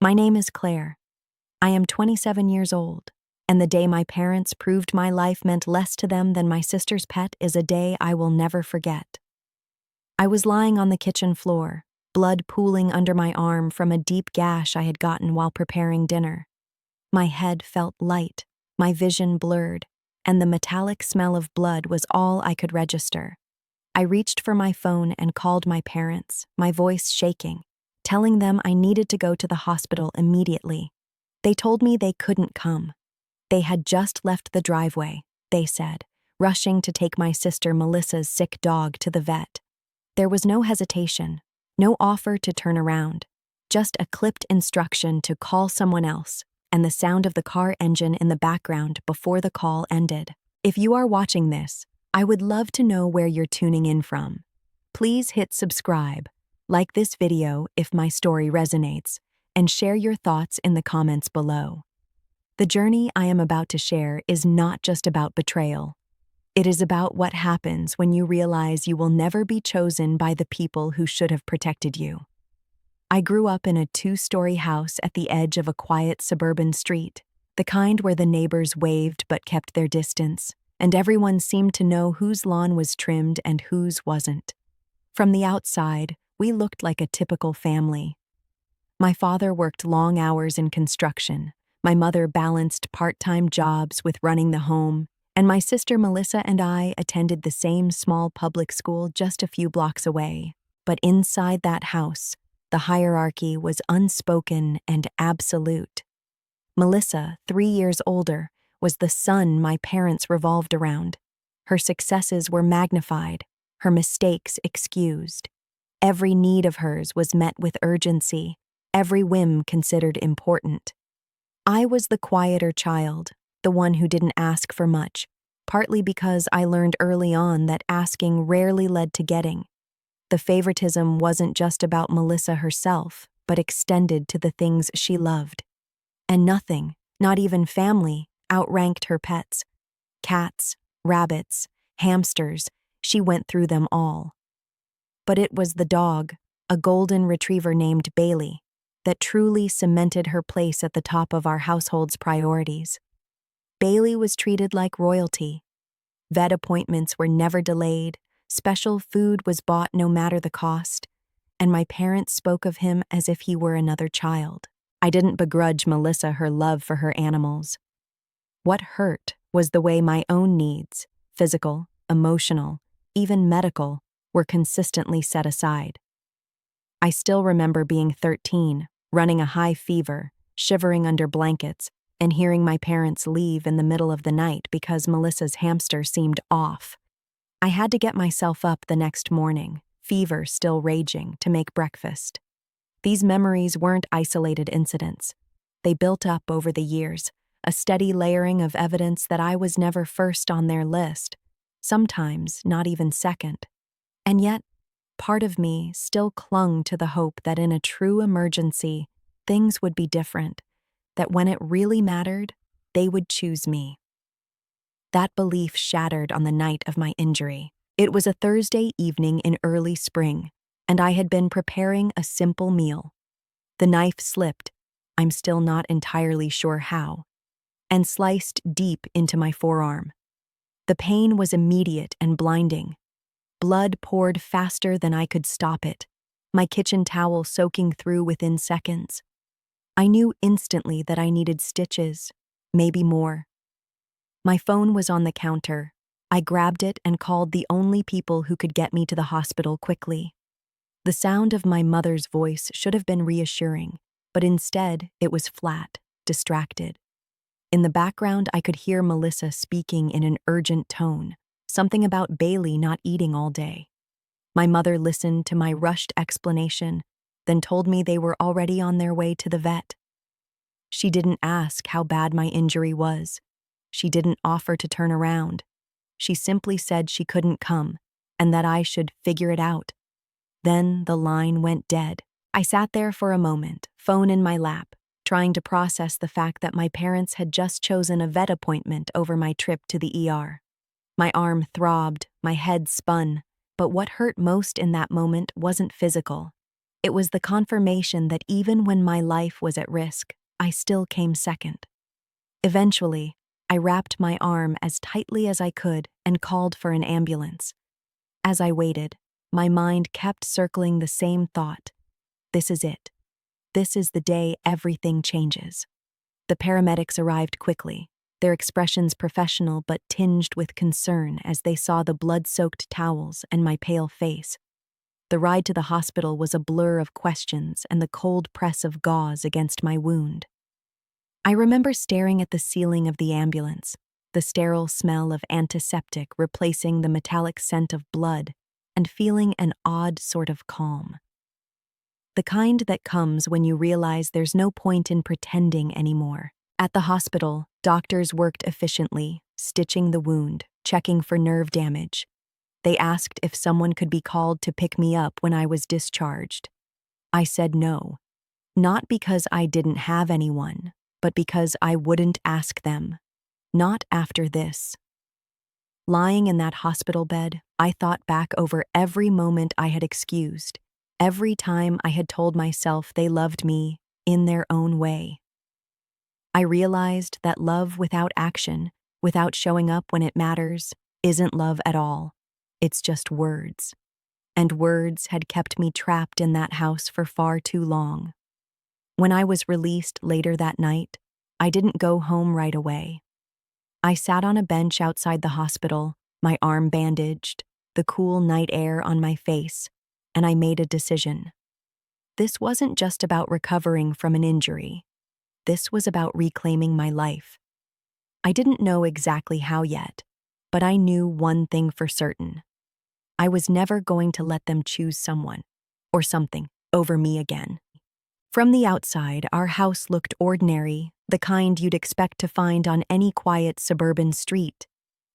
My name is Claire. I am 27 years old, and the day my parents proved my life meant less to them than my sister's pet is a day I will never forget. I was lying on the kitchen floor, blood pooling under my arm from a deep gash I had gotten while preparing dinner. My head felt light, my vision blurred, and the metallic smell of blood was all I could register. I reached for my phone and called my parents, my voice shaking, telling them I needed to go to the hospital immediately. They told me they couldn't come. They had just left the driveway, they said, rushing to take my sister Melissa's sick dog to the vet. There was no hesitation, no offer to turn around, just a clipped instruction to call someone else, and the sound of the car engine in the background before the call ended. If you are watching this, I would love to know where you're tuning in from. Please hit subscribe, like this video if my story resonates, and share your thoughts in the comments below. The journey I am about to share is not just about betrayal. It is about what happens when you realize you will never be chosen by the people who should have protected you. I grew up in a 2-story house at the edge of a quiet suburban street, the kind where the neighbors waved but kept their distance, and everyone seemed to know whose lawn was trimmed and whose wasn't. From the outside, we looked like a typical family. My father worked long hours in construction, my mother balanced part-time jobs with running the home, and my sister Melissa and I attended the same small public school just a few blocks away. But inside that house, the hierarchy was unspoken and absolute. Melissa, 3 years older, was the sun my parents revolved around. Her successes were magnified, her mistakes excused. Every need of hers was met with urgency, every whim considered important. I was the quieter child, the one who didn't ask for much, partly because I learned early on that asking rarely led to getting. The favoritism wasn't just about Melissa herself, but extended to the things she loved. And nothing, not even family, outranked her pets. Cats, rabbits, hamsters, she went through them all. But it was the dog, a golden retriever named Bailey, that truly cemented her place at the top of our household's priorities. Bailey was treated like royalty. Vet appointments were never delayed, special food was bought no matter the cost, and my parents spoke of him as if he were another child. I didn't begrudge Melissa her love for her animals. What hurt was the way my own needs, physical, emotional, even medical, were consistently set aside. I still remember being 13, running a high fever, shivering under blankets, and hearing my parents leave in the middle of the night because Melissa's hamster seemed off. I had to get myself up the next morning, fever still raging, to make breakfast. These memories weren't isolated incidents. They built up over the years, a steady layering of evidence that I was never first on their list, sometimes not even second. And yet, part of me still clung to the hope that in a true emergency, things would be different, that when it really mattered, they would choose me. That belief shattered on the night of my injury. It was a Thursday evening in early spring, and I had been preparing a simple meal. The knife slipped, I'm still not entirely sure how, and sliced deep into my forearm. The pain was immediate and blinding. Blood poured faster than I could stop it, my kitchen towel soaking through within seconds. I knew instantly that I needed stitches, maybe more. My phone was on the counter. I grabbed it and called the only people who could get me to the hospital quickly. The sound of my mother's voice should have been reassuring, but instead it was flat, distracted. In the background, I could hear Melissa speaking in an urgent tone, something about Bailey not eating all day. My mother listened to my rushed explanation, then told me they were already on their way to the vet. She didn't ask how bad my injury was. She didn't offer to turn around. She simply said she couldn't come, and that I should figure it out. Then the line went dead. I sat there for a moment, phone in my lap, trying to process the fact that my parents had just chosen a vet appointment over my trip to the ER. My arm throbbed, my head spun, but what hurt most in that moment wasn't physical. It was the confirmation that even when my life was at risk, I still came second. Eventually, I wrapped my arm as tightly as I could and called for an ambulance. As I waited, my mind kept circling the same thought. This is it. This is the day everything changes. The paramedics arrived quickly, their expressions professional but tinged with concern as they saw the blood-soaked towels and my pale face. The ride to the hospital was a blur of questions and the cold press of gauze against my wound. I remember staring at the ceiling of the ambulance, the sterile smell of antiseptic replacing the metallic scent of blood, and feeling an odd sort of calm. The kind that comes when you realize there's no point in pretending anymore. At the hospital, doctors worked efficiently, stitching the wound, checking for nerve damage. They asked if someone could be called to pick me up when I was discharged. I said no, not because I didn't have anyone, but because I wouldn't ask them. Not after this. Lying in that hospital bed, I thought back over every moment I had excused, every time I had told myself they loved me in their own way. I realized that love without action, without showing up when it matters, isn't love at all. It's just words. And words had kept me trapped in that house for far too long. When I was released later that night, I didn't go home right away. I sat on a bench outside the hospital, my arm bandaged, the cool night air on my face, and I made a decision. This wasn't just about recovering from an injury. This was about reclaiming my life. I didn't know exactly how yet, but I knew one thing for certain. I was never going to let them choose someone, or something, over me again. From the outside, our house looked ordinary, the kind you'd expect to find on any quiet suburban street.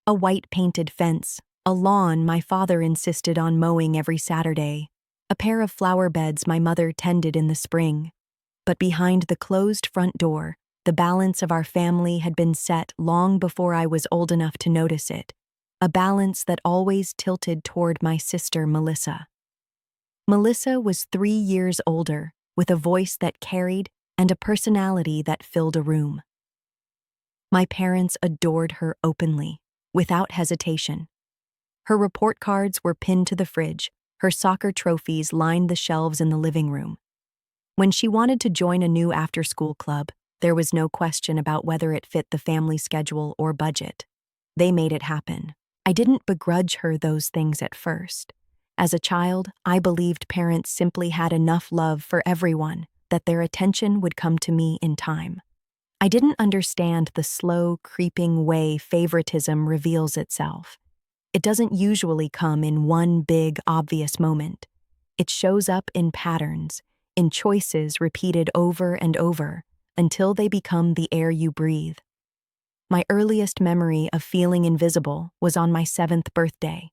A white-painted fence, a lawn my father insisted on mowing every Saturday, a pair of flower beds my mother tended in the spring. But behind the closed front door, the balance of our family had been set long before I was old enough to notice it, a balance that always tilted toward my sister Melissa. Melissa was 3 years older, with a voice that carried and a personality that filled a room. My parents adored her openly, without hesitation. Her report cards were pinned to the fridge, her soccer trophies lined the shelves in the living room. When she wanted to join a new after-school club, there was no question about whether it fit the family schedule or budget. They made it happen. I didn't begrudge her those things at first. As a child, I believed parents simply had enough love for everyone, that their attention would come to me in time. I didn't understand the slow, creeping way favoritism reveals itself. It doesn't usually come in one big, obvious moment. It shows up in patterns, in choices repeated over and over, until they become the air you breathe. My earliest memory of feeling invisible was on my 7th birthday.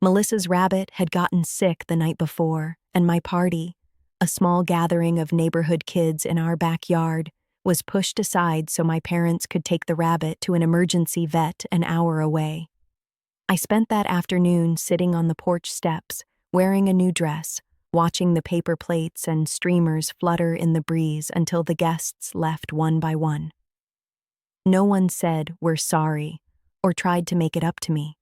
Melissa's rabbit had gotten sick the night before, and my party, a small gathering of neighborhood kids in our backyard, was pushed aside so my parents could take the rabbit to an emergency vet an hour away. I spent that afternoon sitting on the porch steps, wearing a new dress, watching the paper plates and streamers flutter in the breeze until the guests left one by one. No one said, "We're sorry," or tried to make it up to me.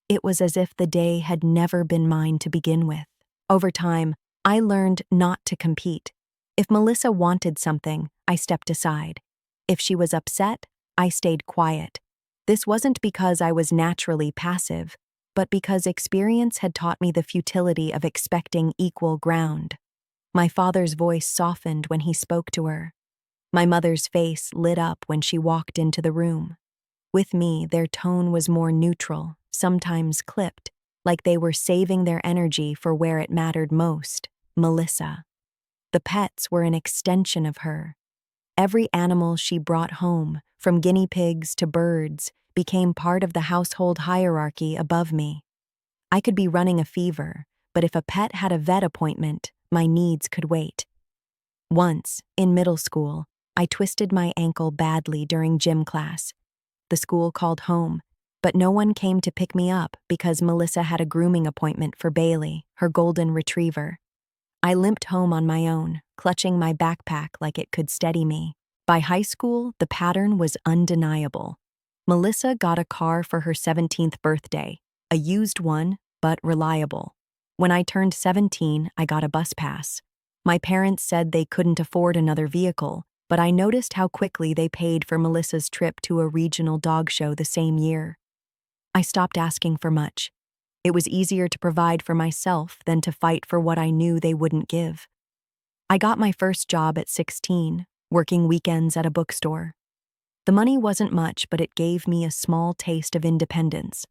It was as if the day had never been mine to begin with. Over time, I learned not to compete. If Melissa wanted something, I stepped aside. If she was upset, I stayed quiet. This wasn't because I was naturally passive, but because experience had taught me the futility of expecting equal ground. My father's voice softened when he spoke to her. My mother's face lit up when she walked into the room. With me, their tone was more neutral, sometimes clipped, like they were saving their energy for where it mattered most, Melissa. The pets were an extension of her. Every animal she brought home, from guinea pigs to birds, became part of the household hierarchy above me. I could be running a fever, but if a pet had a vet appointment, my needs could wait. Once, in middle school, I twisted my ankle badly during gym class. The school called home, but no one came to pick me up because Melissa had a grooming appointment for Bailey, her golden retriever. I limped home on my own, clutching my backpack like it could steady me. By high school, the pattern was undeniable. Melissa got a car for her 17th birthday, a used one, but reliable. When I turned 17, I got a bus pass. My parents said they couldn't afford another vehicle, but I noticed how quickly they paid for Melissa's trip to a regional dog show the same year. I stopped asking for much. It was easier to provide for myself than to fight for what I knew they wouldn't give. I got my first job at 16, working weekends at a bookstore. The money wasn't much, but it gave me a small taste of independence.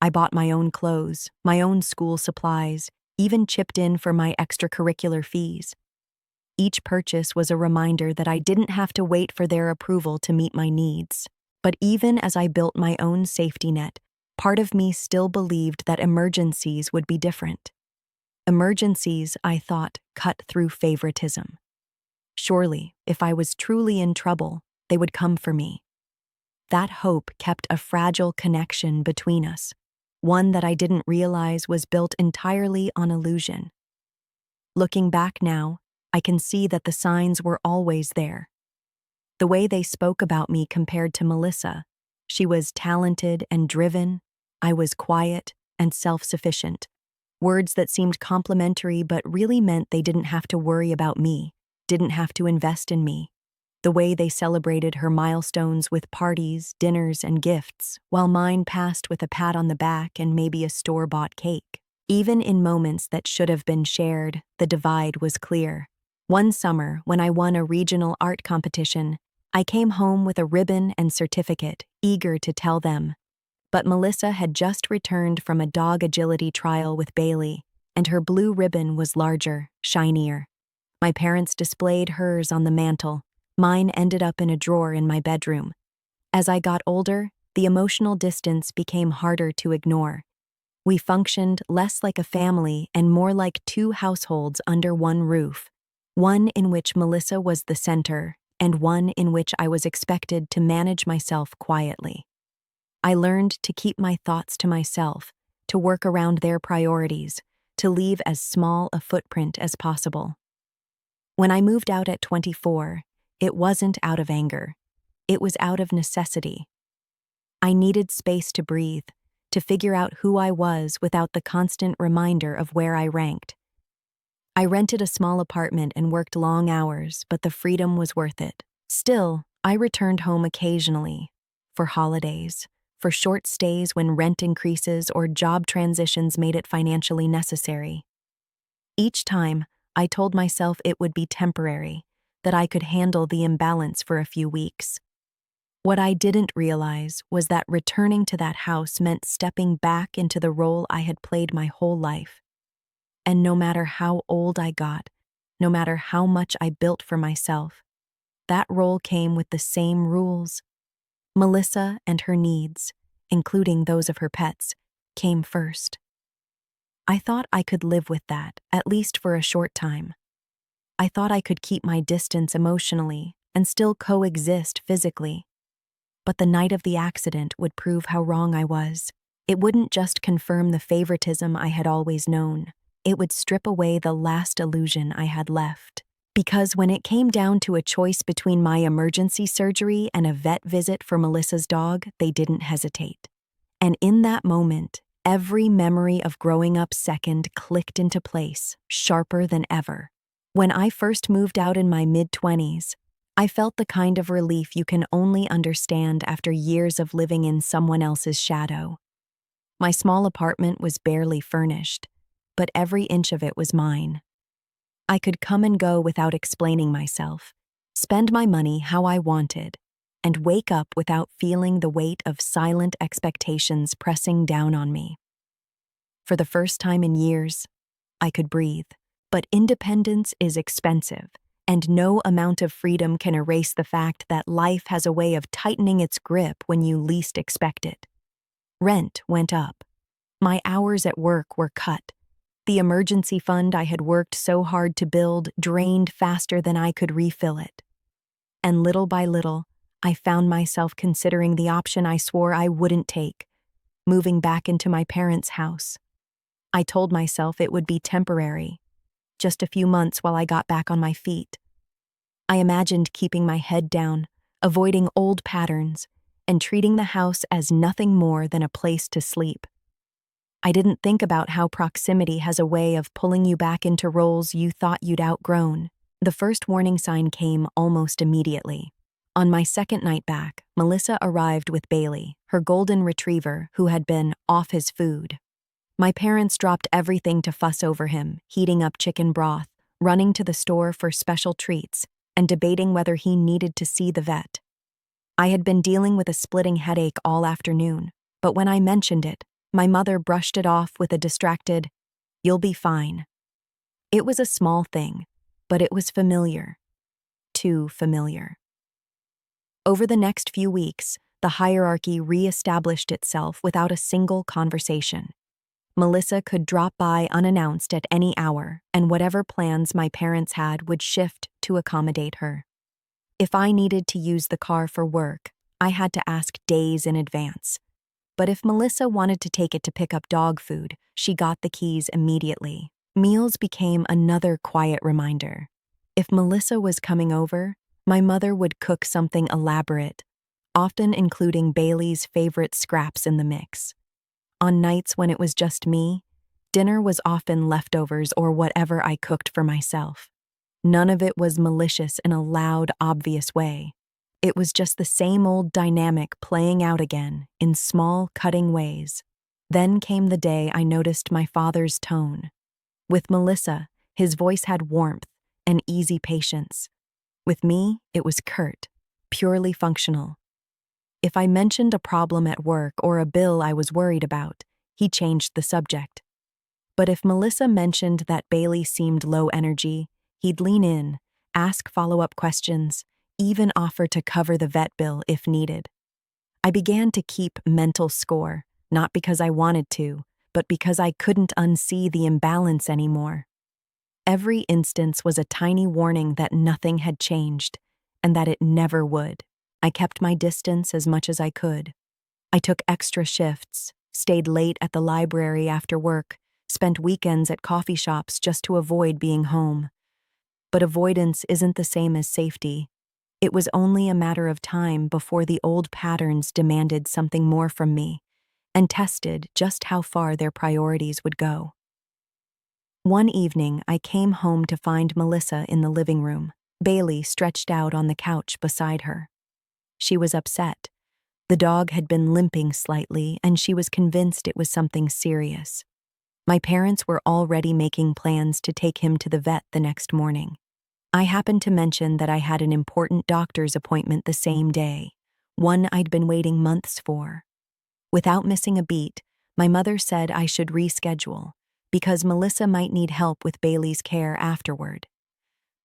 I bought my own clothes, my own school supplies, even chipped in for my extracurricular fees. Each purchase was a reminder that I didn't have to wait for their approval to meet my needs. But even as I built my own safety net, part of me still believed that emergencies would be different. Emergencies, I thought, cut through favoritism. Surely, if I was truly in trouble, they would come for me. That hope kept a fragile connection between us, one that I didn't realize was built entirely on illusion. Looking back now, I can see that the signs were always there. The way they spoke about me compared to Melissa, she was talented and driven, I was quiet and self-sufficient. Words that seemed complimentary but really meant they didn't have to worry about me, didn't have to invest in me. The way they celebrated her milestones with parties, dinners, and gifts, while mine passed with a pat on the back and maybe a store-bought cake. Even in moments that should have been shared, the divide was clear. One summer, when I won a regional art competition, I came home with a ribbon and certificate, eager to tell them. But Melissa had just returned from a dog agility trial with Bailey, and her blue ribbon was larger, shinier. My parents displayed hers on the mantel. Mine ended up in a drawer in my bedroom. As I got older, the emotional distance became harder to ignore. We functioned less like a family and more like two households under one roof, one in which Melissa was the center and one in which I was expected to manage myself quietly. I learned to keep my thoughts to myself, to work around their priorities, to leave as small a footprint as possible. When I moved out at 24, it wasn't out of anger. It was out of necessity. I needed space to breathe, to figure out who I was without the constant reminder of where I ranked. I rented a small apartment and worked long hours, but the freedom was worth it. Still, I returned home occasionally, for holidays, for short stays when rent increases or job transitions made it financially necessary. Each time, I told myself it would be temporary, that I could handle the imbalance for a few weeks. What I didn't realize was that returning to that house meant stepping back into the role I had played my whole life. And no matter how old I got, no matter how much I built for myself, that role came with the same rules. Melissa and her needs, including those of her pets, came first. I thought I could live with that, at least for a short time. I thought I could keep my distance emotionally and still coexist physically. But the night of the accident would prove how wrong I was. It wouldn't just confirm the favoritism I had always known. It would strip away the last illusion I had left. Because when it came down to a choice between my emergency surgery and a vet visit for Melissa's dog, they didn't hesitate. And in that moment, every memory of growing up second clicked into place, sharper than ever. When I first moved out in my mid-20s, I felt the kind of relief you can only understand after years of living in someone else's shadow. My small apartment was barely furnished, but every inch of it was mine. I could come and go without explaining myself, spend my money how I wanted, and wake up without feeling the weight of silent expectations pressing down on me. For the first time in years, I could breathe. But independence is expensive, and no amount of freedom can erase the fact that life has a way of tightening its grip when you least expect it. Rent went up. My hours at work were cut. The emergency fund I had worked so hard to build drained faster than I could refill it. And little by little, I found myself considering the option I swore I wouldn't take, moving back into my parents' house. I told myself it would be temporary, just a few months while I got back on my feet. I imagined keeping my head down, avoiding old patterns, and treating the house as nothing more than a place to sleep. I didn't think about how proximity has a way of pulling you back into roles you thought you'd outgrown. The first warning sign came almost immediately. On my second night back, Melissa arrived with Bailey, her golden retriever who had been off his food. My parents dropped everything to fuss over him, heating up chicken broth, running to the store for special treats, and debating whether he needed to see the vet. I had been dealing with a splitting headache all afternoon, but when I mentioned it, my mother brushed it off with a distracted, "You'll be fine." It was a small thing, but it was familiar. Too familiar. Over the next few weeks, the hierarchy re-established itself without a single conversation. Melissa could drop by unannounced at any hour, and whatever plans my parents had would shift to accommodate her. If I needed to use the car for work, I had to ask days in advance. But if Melissa wanted to take it to pick up dog food, she got the keys immediately. Meals became another quiet reminder. If Melissa was coming over, my mother would cook something elaborate, often including Bailey's favorite scraps in the mix. On nights when it was just me, dinner was often leftovers or whatever I cooked for myself. None of it was malicious in a loud, obvious way. It was just the same old dynamic playing out again in small, cutting ways. Then came the day I noticed my father's tone. With Melissa, his voice had warmth and easy patience. With me, it was curt, purely functional. If I mentioned a problem at work or a bill I was worried about, he changed the subject. But if Melissa mentioned that Bailey seemed low energy, he'd lean in, ask follow-up questions, even offer to cover the vet bill if needed. I began to keep mental score, not because I wanted to, but because I couldn't unsee the imbalance anymore. Every instance was a tiny warning that nothing had changed, and that it never would. I kept my distance as much as I could. I took extra shifts, stayed late at the library after work, spent weekends at coffee shops just to avoid being home. But avoidance isn't the same as safety. It was only a matter of time before the old patterns demanded something more from me, and tested just how far their priorities would go. One evening, I came home to find Melissa in the living room, Bailey stretched out on the couch beside her. She was upset. The dog had been limping slightly, and she was convinced it was something serious. My parents were already making plans to take him to the vet the next morning. I happened to mention that I had an important doctor's appointment the same day, one I'd been waiting months for. Without missing a beat, my mother said I should reschedule, because Melissa might need help with Bailey's care afterward.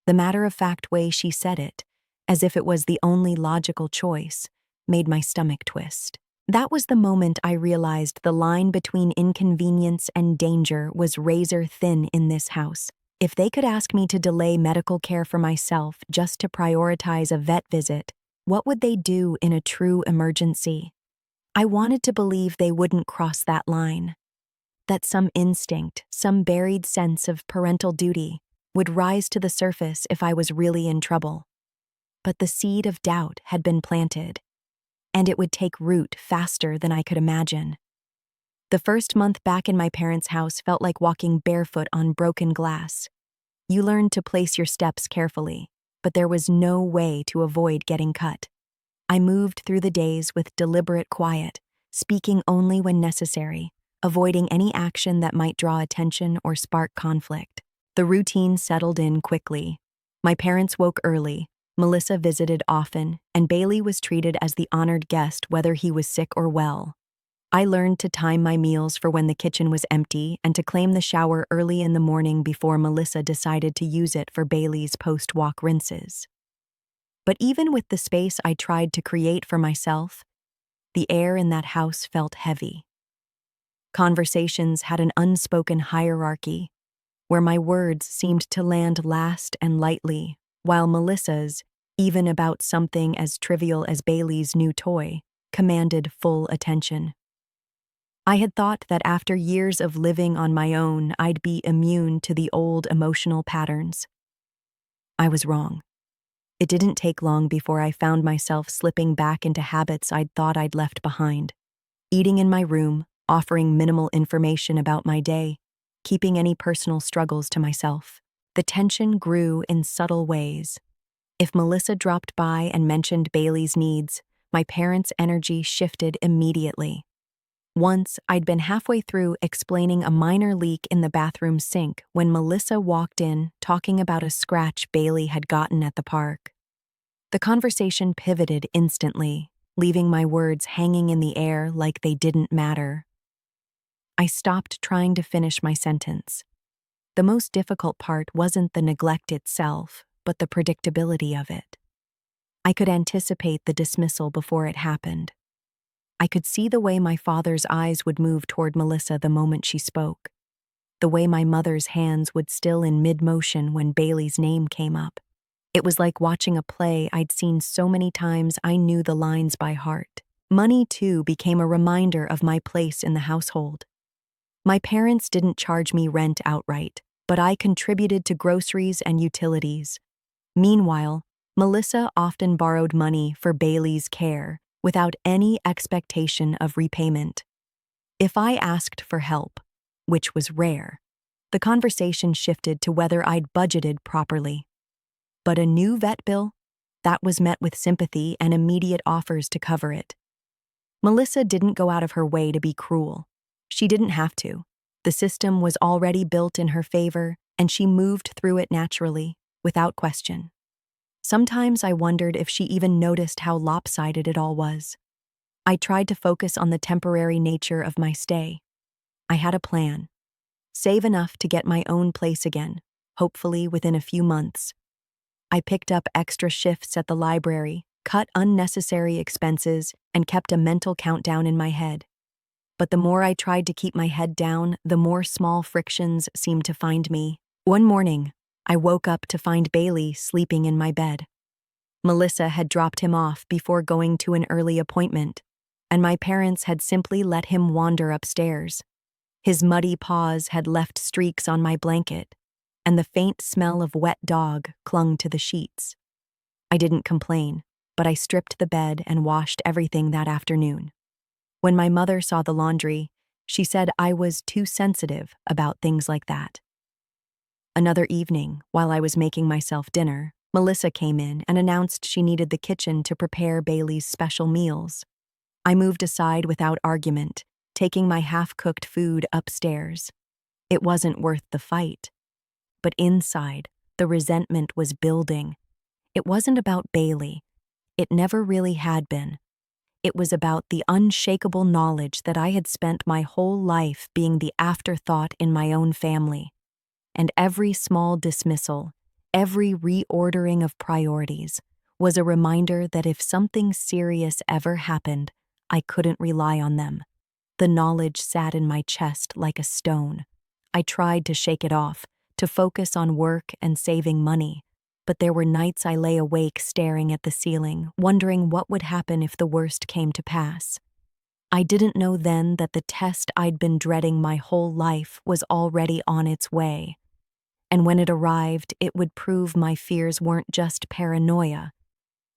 The matter-of-fact way she said it, as if it was the only logical choice, made my stomach twist. That was the moment I realized the line between inconvenience and danger was razor thin in this house. If they could ask me to delay medical care for myself just to prioritize a vet visit, what would they do in a true emergency? I wanted to believe they wouldn't cross that line. That some instinct, some buried sense of parental duty, would rise to the surface if I was really in trouble. But the seed of doubt had been planted, and it would take root faster than I could imagine. The first month back in my parents' house felt like walking barefoot on broken glass. You learned to place your steps carefully, but there was no way to avoid getting cut. I moved through the days with deliberate quiet, speaking only when necessary, avoiding any action that might draw attention or spark conflict. The routine settled in quickly. My parents woke early, Melissa visited often, and Bailey was treated as the honored guest whether he was sick or well. I learned to time my meals for when the kitchen was empty and to claim the shower early in the morning before Melissa decided to use it for Bailey's post-walk rinses. But even with the space I tried to create for myself, the air in that house felt heavy. Conversations had an unspoken hierarchy, where my words seemed to land last and lightly, while Melissa's, even about something as trivial as Bailey's new toy, commanded full attention. I had thought that after years of living on my own, I'd be immune to the old emotional patterns. I was wrong. It didn't take long before I found myself slipping back into habits I'd thought I'd left behind. Eating in my room, offering minimal information about my day, keeping any personal struggles to myself. The tension grew in subtle ways. If Melissa dropped by and mentioned Bailey's needs, my parents' energy shifted immediately. Once, I'd been halfway through explaining a minor leak in the bathroom sink when Melissa walked in talking about a scratch Bailey had gotten at the park. The conversation pivoted instantly, leaving my words hanging in the air like they didn't matter. I stopped trying to finish my sentence. The most difficult part wasn't the neglect itself, but the predictability of it. I could anticipate the dismissal before it happened. I could see the way my father's eyes would move toward Melissa the moment she spoke, the way my mother's hands would still in mid-motion when Bailey's name came up. It was like watching a play I'd seen so many times I knew the lines by heart. Money, too, became a reminder of my place in the household. My parents didn't charge me rent outright, but I contributed to groceries and utilities. Meanwhile, Melissa often borrowed money for Bailey's care without any expectation of repayment. If I asked for help, which was rare, the conversation shifted to whether I'd budgeted properly. But a new vet bill? That was met with sympathy and immediate offers to cover it. Melissa didn't go out of her way to be cruel. She didn't have to. The system was already built in her favor, and she moved through it naturally, without question. Sometimes I wondered if she even noticed how lopsided it all was. I tried to focus on the temporary nature of my stay. I had a plan. Save enough to get my own place again, hopefully within a few months. I picked up extra shifts at the library, cut unnecessary expenses, and kept a mental countdown in my head. But the more I tried to keep my head down, the more small frictions seemed to find me. One morning, I woke up to find Bailey sleeping in my bed. Melissa had dropped him off before going to an early appointment, and my parents had simply let him wander upstairs. His muddy paws had left streaks on my blanket, and the faint smell of wet dog clung to the sheets. I didn't complain, but I stripped the bed and washed everything that afternoon. When my mother saw the laundry, she said I was too sensitive about things like that. Another evening, while I was making myself dinner, Melissa came in and announced she needed the kitchen to prepare Bailey's special meals. I moved aside without argument, taking my half-cooked food upstairs. It wasn't worth the fight. But inside, the resentment was building. It wasn't about Bailey. It never really had been. It was about the unshakable knowledge that I had spent my whole life being the afterthought in my own family. And every small dismissal, every reordering of priorities, was a reminder that if something serious ever happened, I couldn't rely on them. The knowledge sat in my chest like a stone. I tried to shake it off, to focus on work and saving money, but there were nights I lay awake staring at the ceiling, wondering what would happen if the worst came to pass. I didn't know then that the test I'd been dreading my whole life was already on its way. And when it arrived, it would prove my fears weren't just paranoia.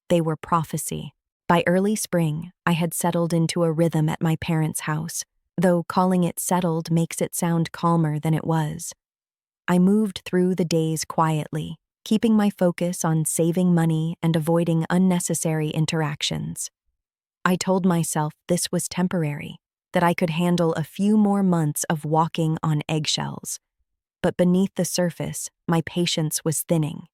They were prophecy. By early spring, I had settled into a rhythm at my parents' house, though calling it settled makes it sound calmer than it was. I moved through the days quietly, keeping my focus on saving money and avoiding unnecessary interactions. I told myself this was temporary, that I could handle a few more months of walking on eggshells. But beneath the surface, my patience was thinning.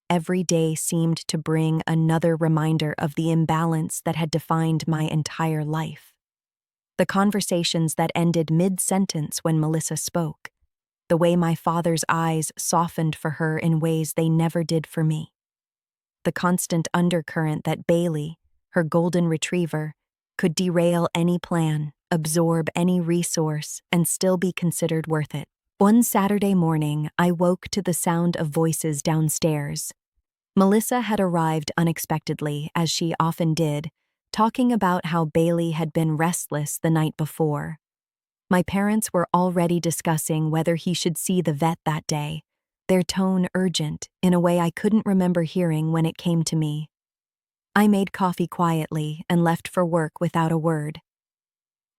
Every day seemed to bring another reminder of the imbalance that had defined my entire life. The conversations that ended mid-sentence when Melissa spoke, the way my father's eyes softened for her in ways they never did for me. The constant undercurrent that Bailey, her golden retriever, could derail any plan, absorb any resource, and still be considered worth it. One Saturday morning, I woke to the sound of voices downstairs. Melissa had arrived unexpectedly, as she often did, talking about how Bailey had been restless the night before. My parents were already discussing whether he should see the vet that day, their tone urgent in a way I couldn't remember hearing when it came to me. I made coffee quietly and left for work without a word.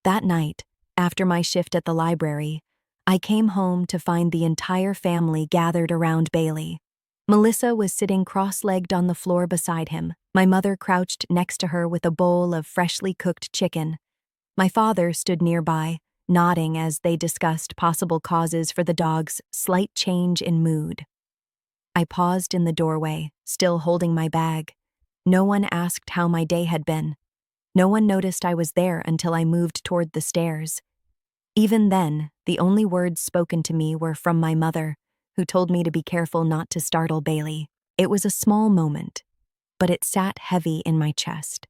That night, after my shift at the library, I came home to find the entire family gathered around Bailey. Melissa was sitting cross-legged on the floor beside him, my mother crouched next to her with a bowl of freshly cooked chicken. My father stood nearby, nodding as they discussed possible causes for the dog's slight change in mood. I paused in the doorway, still holding my bag. No one asked how my day had been. No one noticed I was there until I moved toward the stairs. Even then, the only words spoken to me were from my mother, who told me to be careful not to startle Bailey. It was a small moment, but it sat heavy in my chest.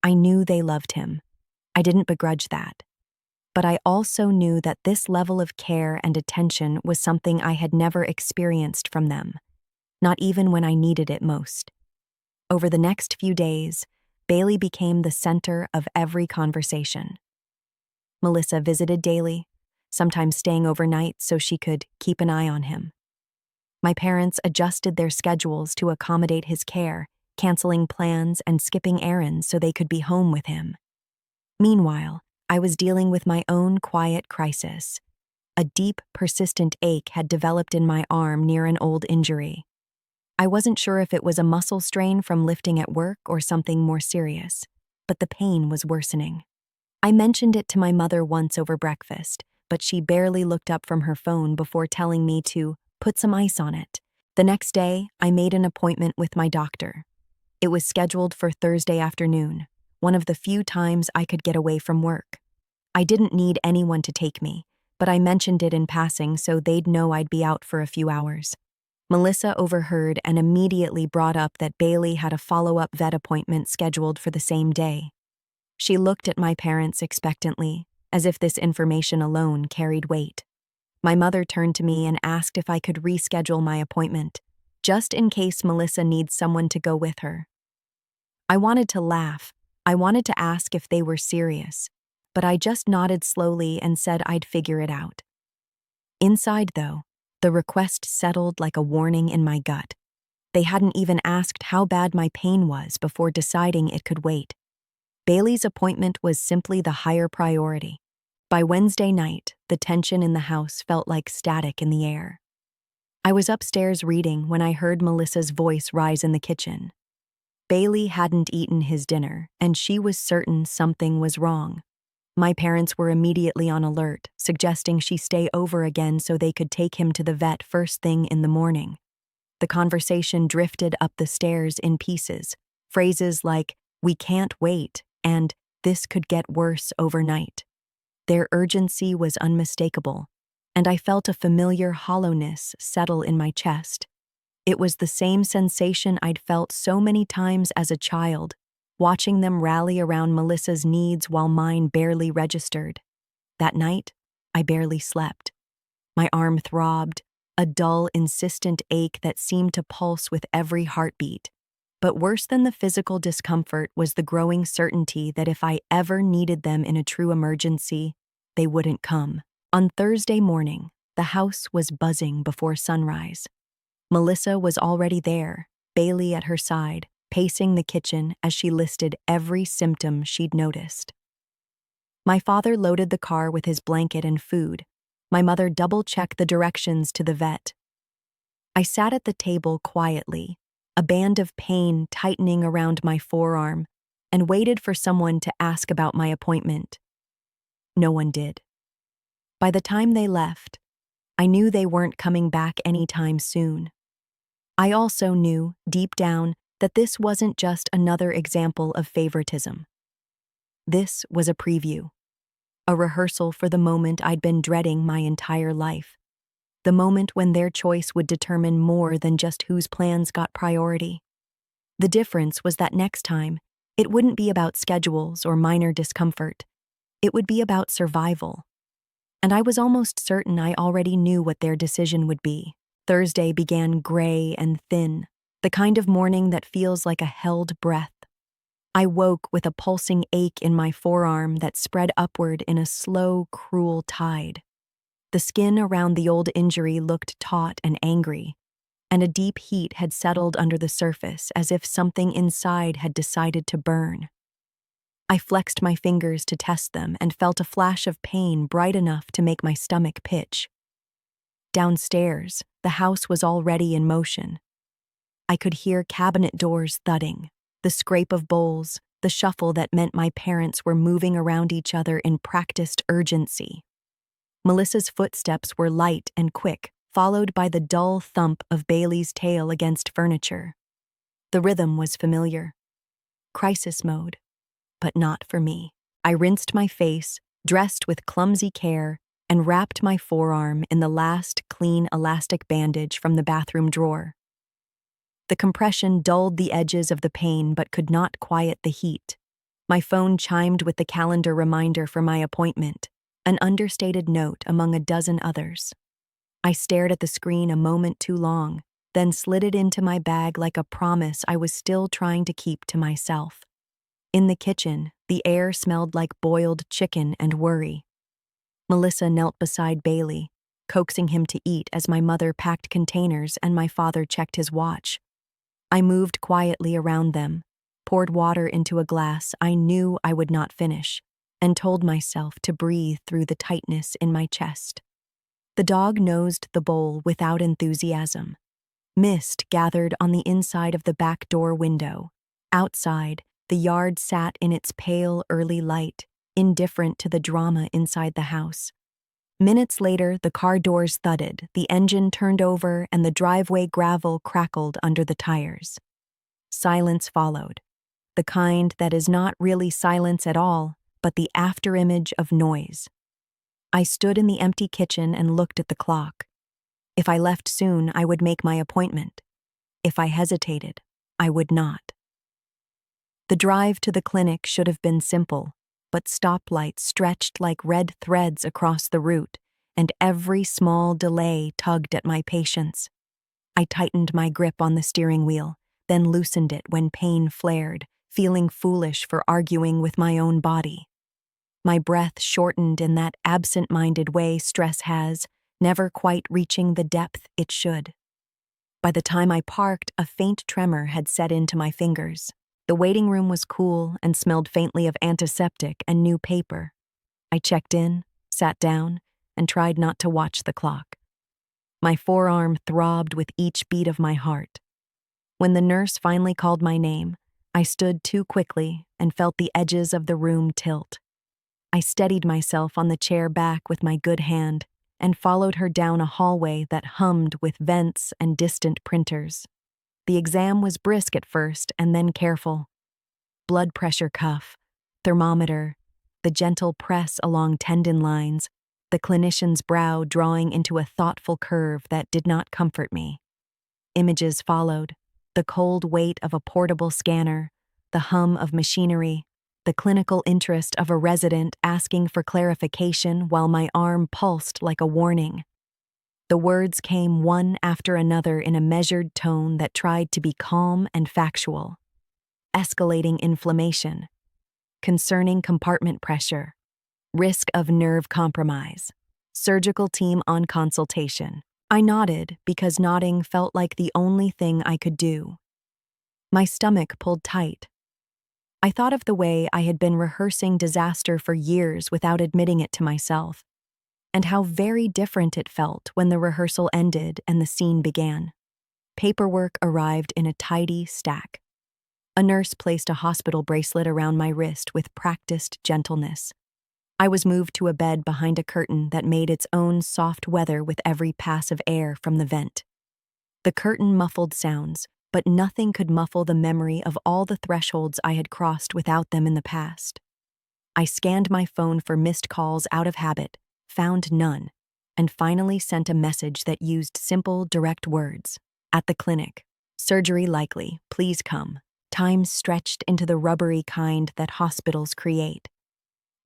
I knew they loved him. I didn't begrudge that. But I also knew that this level of care and attention was something I had never experienced from them, not even when I needed it most. Over the next few days, Bailey became the center of every conversation. Melissa visited daily, sometimes staying overnight so she could keep an eye on him. My parents adjusted their schedules to accommodate his care, canceling plans and skipping errands so they could be home with him. Meanwhile, I was dealing with my own quiet crisis. A deep, persistent ache had developed in my arm near an old injury. I wasn't sure if it was a muscle strain from lifting at work or something more serious, but the pain was worsening. I mentioned it to my mother once over breakfast, but she barely looked up from her phone before telling me to put some ice on it. The next day, I made an appointment with my doctor. It was scheduled for Thursday afternoon, one of the few times I could get away from work. I didn't need anyone to take me, but I mentioned it in passing so they'd know I'd be out for a few hours. Melissa overheard and immediately brought up that Bailey had a follow-up vet appointment scheduled for the same day. She looked at my parents expectantly, as if this information alone carried weight. My mother turned to me and asked if I could reschedule my appointment, just in case Melissa needs someone to go with her. I wanted to laugh. I wanted to ask if they were serious, but I just nodded slowly and said I'd figure it out. Inside, though, the request settled like a warning in my gut. They hadn't even asked how bad my pain was before deciding it could wait. Bailey's appointment was simply the higher priority. By Wednesday night, the tension in the house felt like static in the air. I was upstairs reading when I heard Melissa's voice rise in the kitchen. Bailey hadn't eaten his dinner, and she was certain something was wrong. My parents were immediately on alert, suggesting she stay over again so they could take him to the vet first thing in the morning. The conversation drifted up the stairs in pieces, phrases like, "We can't wait," and "this could get worse overnight." Their urgency was unmistakable, and I felt a familiar hollowness settle in my chest. It was the same sensation I'd felt so many times as a child, watching them rally around Melissa's needs while mine barely registered. That night, I barely slept. My arm throbbed, a dull, insistent ache that seemed to pulse with every heartbeat. But worse than the physical discomfort was the growing certainty that if I ever needed them in a true emergency, they wouldn't come. On Thursday morning, the house was buzzing before sunrise. Melissa was already there, Bailey at her side, pacing the kitchen as she listed every symptom she'd noticed. My father loaded the car with his blanket and food. My mother double-checked the directions to the vet. I sat at the table quietly, a band of pain tightening around my forearm, and waited for someone to ask about my appointment. No one did. By the time they left, I knew they weren't coming back anytime soon. I also knew, deep down, that this wasn't just another example of favoritism. This was a preview, a rehearsal for the moment I'd been dreading my entire life, the moment when their choice would determine more than just whose plans got priority. The difference was that next time, it wouldn't be about schedules or minor discomfort. It would be about survival. And I was almost certain I already knew what their decision would be. Thursday began gray and thin, the kind of morning that feels like a held breath. I woke with a pulsing ache in my forearm that spread upward in a slow, cruel tide. The skin around the old injury looked taut and angry, and a deep heat had settled under the surface as if something inside had decided to burn. I flexed my fingers to test them and felt a flash of pain bright enough to make my stomach pitch. Downstairs, the house was already in motion. I could hear cabinet doors thudding, the scrape of bowls, the shuffle that meant my parents were moving around each other in practiced urgency. Melissa's footsteps were light and quick, followed by the dull thump of Bailey's tail against furniture. The rhythm was familiar. Crisis mode. But not for me. I rinsed my face, dressed with clumsy care, and wrapped my forearm in the last clean elastic bandage from the bathroom drawer. The compression dulled the edges of the pain but could not quiet the heat. My phone chimed with the calendar reminder for my appointment, an understated note among a dozen others. I stared at the screen a moment too long, then slid it into my bag like a promise I was still trying to keep to myself. In the kitchen, the air smelled like boiled chicken and worry. Melissa knelt beside Bailey, coaxing him to eat as my mother packed containers and my father checked his watch. I moved quietly around them, poured water into a glass I knew I would not finish, and told myself to breathe through the tightness in my chest. The dog nosed the bowl without enthusiasm. Mist gathered on the inside of the back door window. Outside, the yard sat in its pale early light, indifferent to the drama inside the house. Minutes later, the car doors thudded, the engine turned over, and the driveway gravel crackled under the tires. Silence followed, the kind that is not really silence at all, but the afterimage of noise. I stood in the empty kitchen and looked at the clock. If I left soon, I would make my appointment. If I hesitated, I would not. The drive to the clinic should have been simple, but stoplights stretched like red threads across the route, and every small delay tugged at my patience. I tightened my grip on the steering wheel, then loosened it when pain flared, feeling foolish for arguing with my own body. My breath shortened in that absent-minded way stress has, never quite reaching the depth it should. By the time I parked, a faint tremor had set into my fingers. The waiting room was cool and smelled faintly of antiseptic and new paper. I checked in, sat down, and tried not to watch the clock. My forearm throbbed with each beat of my heart. When the nurse finally called my name, I stood too quickly and felt the edges of the room tilt. I steadied myself on the chair back with my good hand and followed her down a hallway that hummed with vents and distant printers. The exam was brisk at first and then careful. Blood pressure cuff, thermometer, the gentle press along tendon lines, the clinician's brow drawing into a thoughtful curve that did not comfort me. Images followed, the cold weight of a portable scanner, the hum of machinery, the clinical interest of a resident asking for clarification while my arm pulsed like a warning. The words came one after another in a measured tone that tried to be calm and factual. Escalating inflammation, concerning compartment pressure, risk of nerve compromise, surgical team on consultation. I nodded because nodding felt like the only thing I could do. My stomach pulled tight. I thought of the way I had been rehearsing disaster for years without admitting it to myself, and how very different it felt when the rehearsal ended and the scene began. Paperwork arrived in a tidy stack. A nurse placed a hospital bracelet around my wrist with practiced gentleness. I was moved to a bed behind a curtain that made its own soft weather with every pass of air from the vent. The curtain muffled sounds, but nothing could muffle the memory of all the thresholds I had crossed without them in the past. I scanned my phone for missed calls out of habit, found none, and finally sent a message that used simple, direct words. At the clinic. Surgery likely. Please come. Time stretched into the rubbery kind that hospitals create.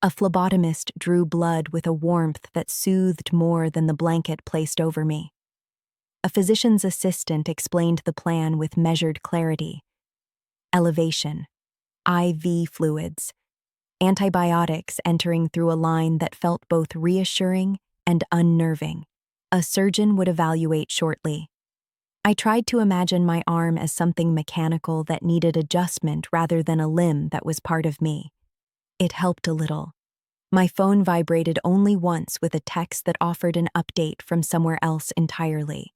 A phlebotomist drew blood with a warmth that soothed more than the blanket placed over me. A physician's assistant explained the plan with measured clarity. Elevation. IV fluids, antibiotics entering through a line that felt both reassuring and unnerving. A surgeon would evaluate shortly. I tried to imagine my arm as something mechanical that needed adjustment rather than a limb that was part of me. It helped a little. My phone vibrated only once with a text that offered an update from somewhere else entirely.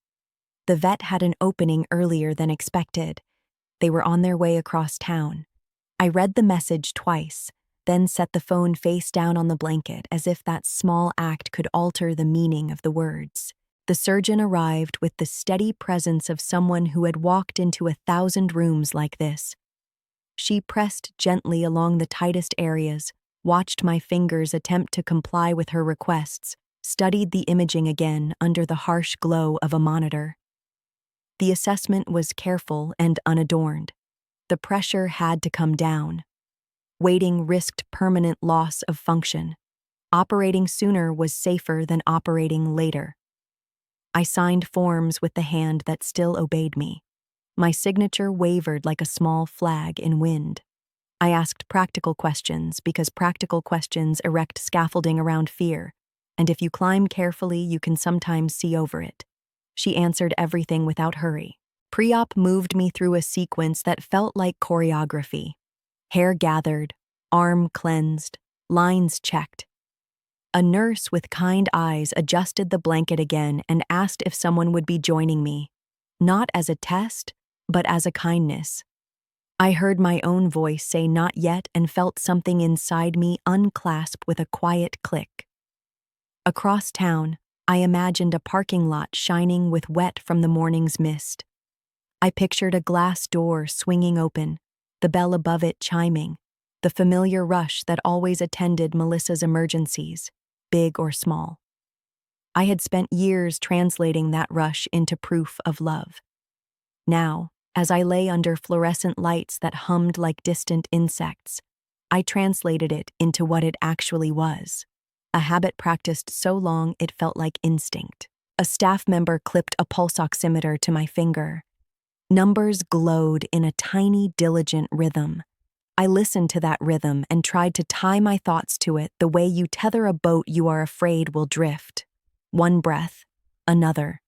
The vet had an opening earlier than expected. They were on their way across town. I read the message twice, then set the phone face down on the blanket as if that small act could alter the meaning of the words. The surgeon arrived with the steady presence of someone who had walked into 1,000 rooms like this. She pressed gently along the tightest areas, watched my fingers attempt to comply with her requests, studied the imaging again under the harsh glow of a monitor. The assessment was careful and unadorned. The pressure had to come down. Waiting risked permanent loss of function. Operating sooner was safer than operating later. I signed forms with the hand that still obeyed me. My signature wavered like a small flag in wind. I asked practical questions because practical questions erect scaffolding around fear, and if you climb carefully, you can sometimes see over it. She answered everything without hurry. Pre-op moved me through a sequence that felt like choreography. Hair gathered, arm cleansed, lines checked. A nurse with kind eyes adjusted the blanket again and asked if someone would be joining me, not as a test, but as a kindness. I heard my own voice say not yet and felt something inside me unclasp with a quiet click. Across town, I imagined a parking lot shining with wet from the morning's mist. I pictured a glass door swinging open, the bell above it chiming, the familiar rush that always attended Melissa's emergencies, big or small. I had spent years translating that rush into proof of love. Now, as I lay under fluorescent lights that hummed like distant insects, I translated it into what it actually was. A habit practiced so long it felt like instinct. A staff member clipped a pulse oximeter to my finger. Numbers glowed in a tiny, diligent rhythm. I listened to that rhythm and tried to tie my thoughts to it the way you tether a boat you are afraid will drift. One breath, another.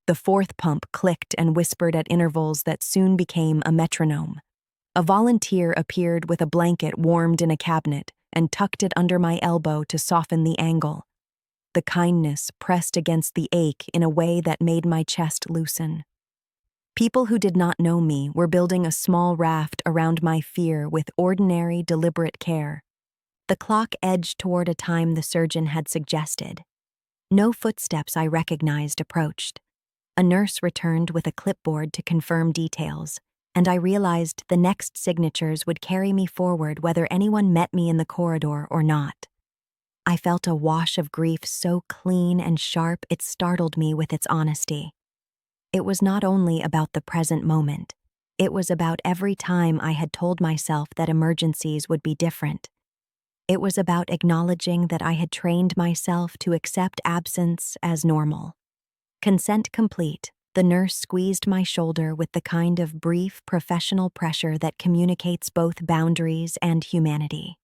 The fourth pump clicked and whispered at intervals that soon became a metronome. A volunteer appeared with a blanket warmed in a cabinet and tucked it under my elbow to soften the angle. The kindness pressed against the ache in a way that made my chest loosen. People who did not know me were building a small raft around my fear with ordinary, deliberate care. The clock edged toward a time the surgeon had suggested. No footsteps I recognized approached. A nurse returned with a clipboard to confirm details, and I realized the next signatures would carry me forward whether anyone met me in the corridor or not. I felt a wash of grief so clean and sharp it startled me with its honesty. It was not only about the present moment, it was about every time I had told myself that emergencies would be different. It was about acknowledging that I had trained myself to accept absence as normal. Consent complete, the nurse squeezed my shoulder with the kind of brief, professional pressure that communicates both boundaries and humanity.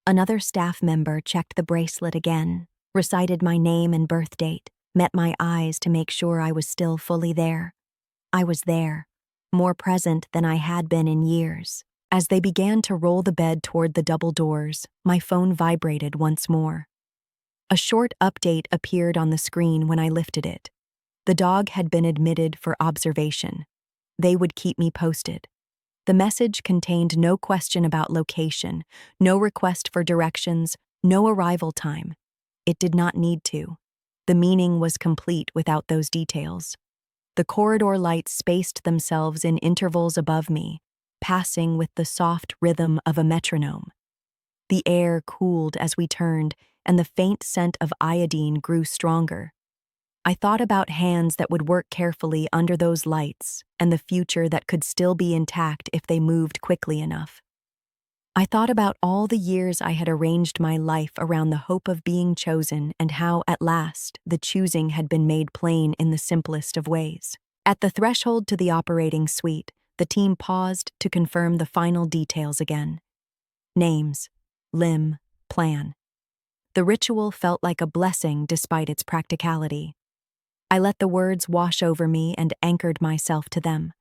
Another staff member checked the bracelet again, recited my name and birth date, met my eyes to make sure I was still fully there. I was there, more present than I had been in years. As they began to roll the bed toward the double doors, my phone vibrated once more. A short update appeared on the screen when I lifted it. The dog had been admitted for observation. They would keep me posted. The message contained no question about location, no request for directions, no arrival time. It did not need to. The meaning was complete without those details. The corridor lights spaced themselves in intervals above me, passing with the soft rhythm of a metronome. The air cooled as we turned, and the faint scent of iodine grew stronger. I thought about hands that would work carefully under those lights and the future that could still be intact if they moved quickly enough. I thought about all the years I had arranged my life around the hope of being chosen and how, at last, the choosing had been made plain in the simplest of ways. At the threshold to the operating suite, The team paused to confirm the final details again. Names, limb, plan. The ritual felt like a blessing despite its practicality. I let the words wash over me and anchored myself to them.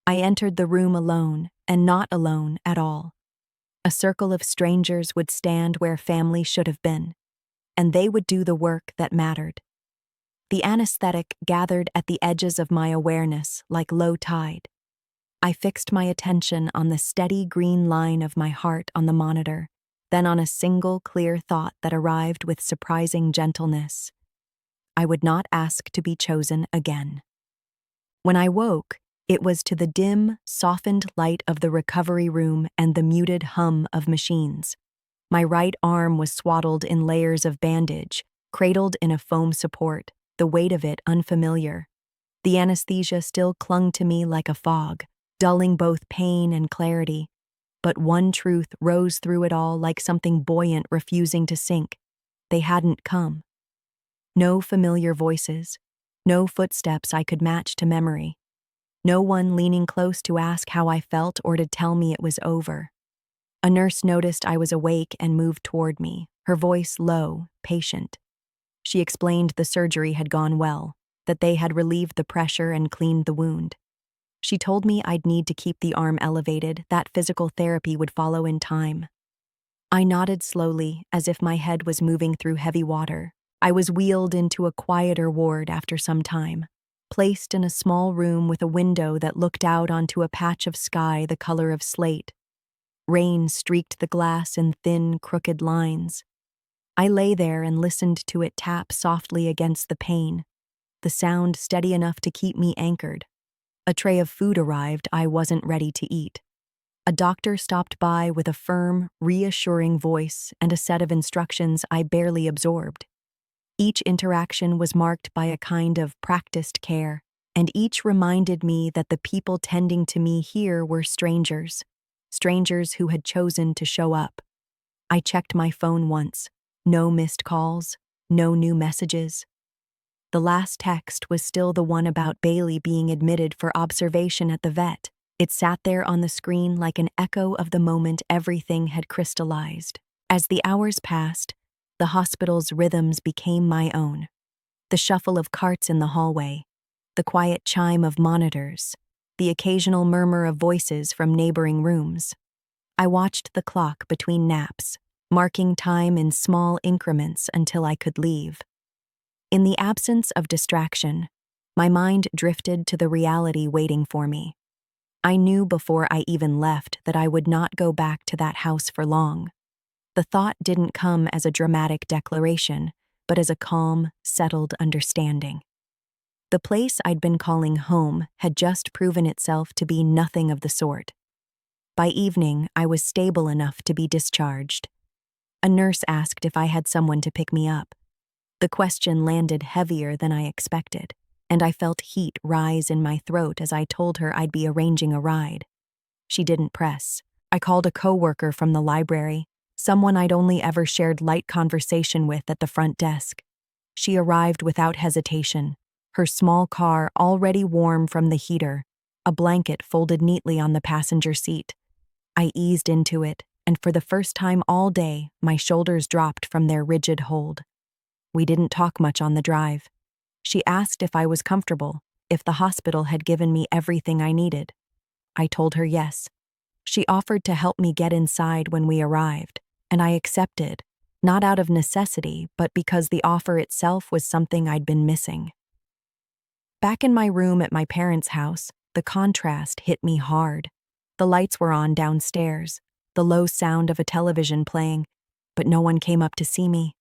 I entered the room alone, and not alone at all. A circle of strangers would stand where family should have been, and they would do the work that mattered. The anesthetic gathered at the edges of my awareness like low tide. I fixed my attention on the steady green line of my heart on the monitor, then on a single clear thought that arrived with surprising gentleness. I would not ask to be chosen again. When I woke, it was to the dim, softened light of the recovery room and the muted hum of machines. My right arm was swaddled in layers of bandage, cradled in a foam support, the weight of it unfamiliar. The anesthesia still clung to me like a fog, dulling both pain and clarity. But one truth rose through it all like something buoyant refusing to sink. They hadn't come. No familiar voices, no footsteps I could match to memory. No one leaning close to ask how I felt or to tell me it was over. A nurse noticed I was awake and moved toward me, her voice low, patient. She explained the surgery had gone well, that they had relieved the pressure and cleaned the wound. She told me I'd need to keep the arm elevated, that physical therapy would follow in time. I nodded slowly, as if my head was moving through heavy water. I was wheeled into a quieter ward after some time, placed in a small room with a window that looked out onto a patch of sky the color of slate. Rain streaked the glass in thin, crooked lines. I lay there and listened to it tap softly against the pane, the sound steady enough to keep me anchored. A tray of food arrived I wasn't ready to eat. A doctor stopped by with a firm, reassuring voice and a set of instructions I barely absorbed. Each interaction was marked by a kind of practiced care, and each reminded me that the people tending to me here were strangers who had chosen to show up. I checked my phone once. No missed calls, no new messages. The last text was still the one about Bailey being admitted for observation at the vet. It sat there on the screen like an echo of the moment everything had crystallized. As the hours passed, the hospital's rhythms became my own. The shuffle of carts in the hallway, the quiet chime of monitors, the occasional murmur of voices from neighboring rooms. I watched the clock between naps, marking time in small increments until I could leave. In the absence of distraction, my mind drifted to the reality waiting for me. I knew before I even left that I would not go back to that house for long. The thought didn't come as a dramatic declaration, but as a calm, settled understanding. The place I'd been calling home had just proven itself to be nothing of the sort. By evening, I was stable enough to be discharged. A nurse asked if I had someone to pick me up. The question landed heavier than I expected, and I felt heat rise in my throat as I told her I'd be arranging a ride. She didn't press. I called a coworker from the library, someone I'd only ever shared light conversation with at the front desk. She arrived without hesitation, her small car already warm from the heater, a blanket folded neatly on the passenger seat. I eased into it, and for the first time all day, my shoulders dropped from their rigid hold. We didn't talk much on the drive. She asked if I was comfortable, if the hospital had given me everything I needed. I told her yes. She offered to help me get inside when we arrived, and I accepted, not out of necessity, but because the offer itself was something I'd been missing. Back in my room at my parents' house, the contrast hit me hard. The lights were on downstairs, the low sound of a television playing, but no one came up to see me.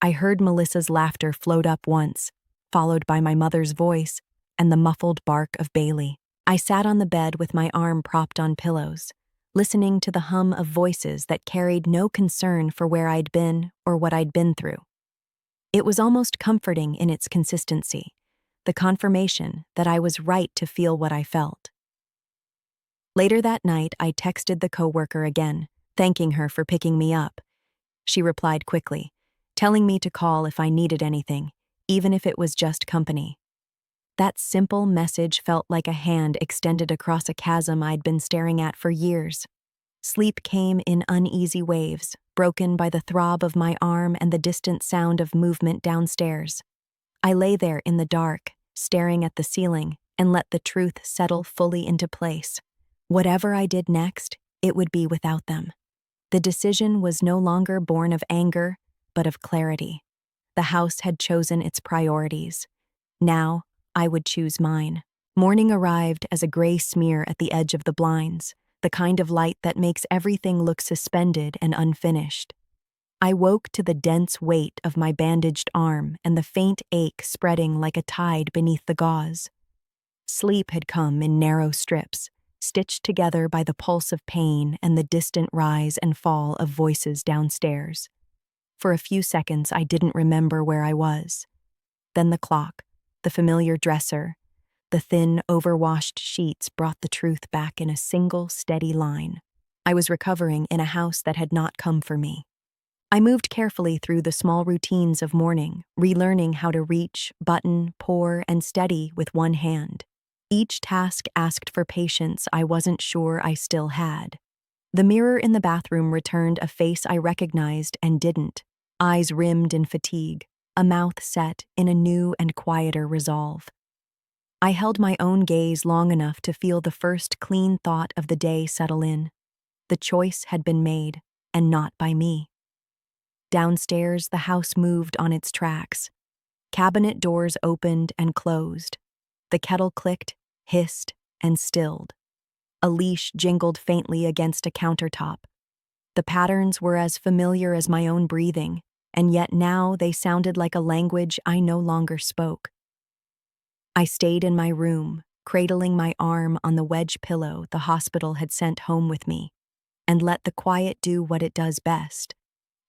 I heard Melissa's laughter float up once, followed by my mother's voice and the muffled bark of Bailey. I sat on the bed with my arm propped on pillows, listening to the hum of voices that carried no concern for where I'd been or what I'd been through. It was almost comforting in its consistency, the confirmation that I was right to feel what I felt. Later that night, I texted the coworker again, thanking her for picking me up. She replied quickly, telling me to call if I needed anything, even if it was just company. That simple message felt like a hand extended across a chasm I'd been staring at for years. Sleep came in uneasy waves, broken by the throb of my arm and the distant sound of movement downstairs. I lay there in the dark, staring at the ceiling, and let the truth settle fully into place. Whatever I did next, it would be without them. The decision was no longer born of anger, but of clarity. The house had chosen its priorities. Now, I would choose mine. Morning arrived as a gray smear at the edge of the blinds, the kind of light that makes everything look suspended and unfinished. I woke to the dense weight of my bandaged arm and the faint ache spreading like a tide beneath the gauze. Sleep had come in narrow strips, stitched together by the pulse of pain and the distant rise and fall of voices downstairs. For a few seconds, I didn't remember where I was. Then the clock, the familiar dresser, the thin, overwashed sheets brought the truth back in a single, steady line. I was recovering in a house that had not come for me. I moved carefully through the small routines of morning, relearning how to reach, button, pour, and steady with one hand. Each task asked for patience I wasn't sure I still had. The mirror in the bathroom returned a face I recognized and didn't, eyes rimmed in fatigue, a mouth set in a new and quieter resolve. I held my own gaze long enough to feel the first clean thought of the day settle in. The choice had been made, and not by me. Downstairs, the house moved on its tracks. Cabinet doors opened and closed. The kettle clicked, hissed, and stilled. A leash jingled faintly against a countertop. The patterns were as familiar as my own breathing, and yet now they sounded like a language I no longer spoke. I stayed in my room, cradling my arm on the wedge pillow the hospital had sent home with me, and let the quiet do what it does best: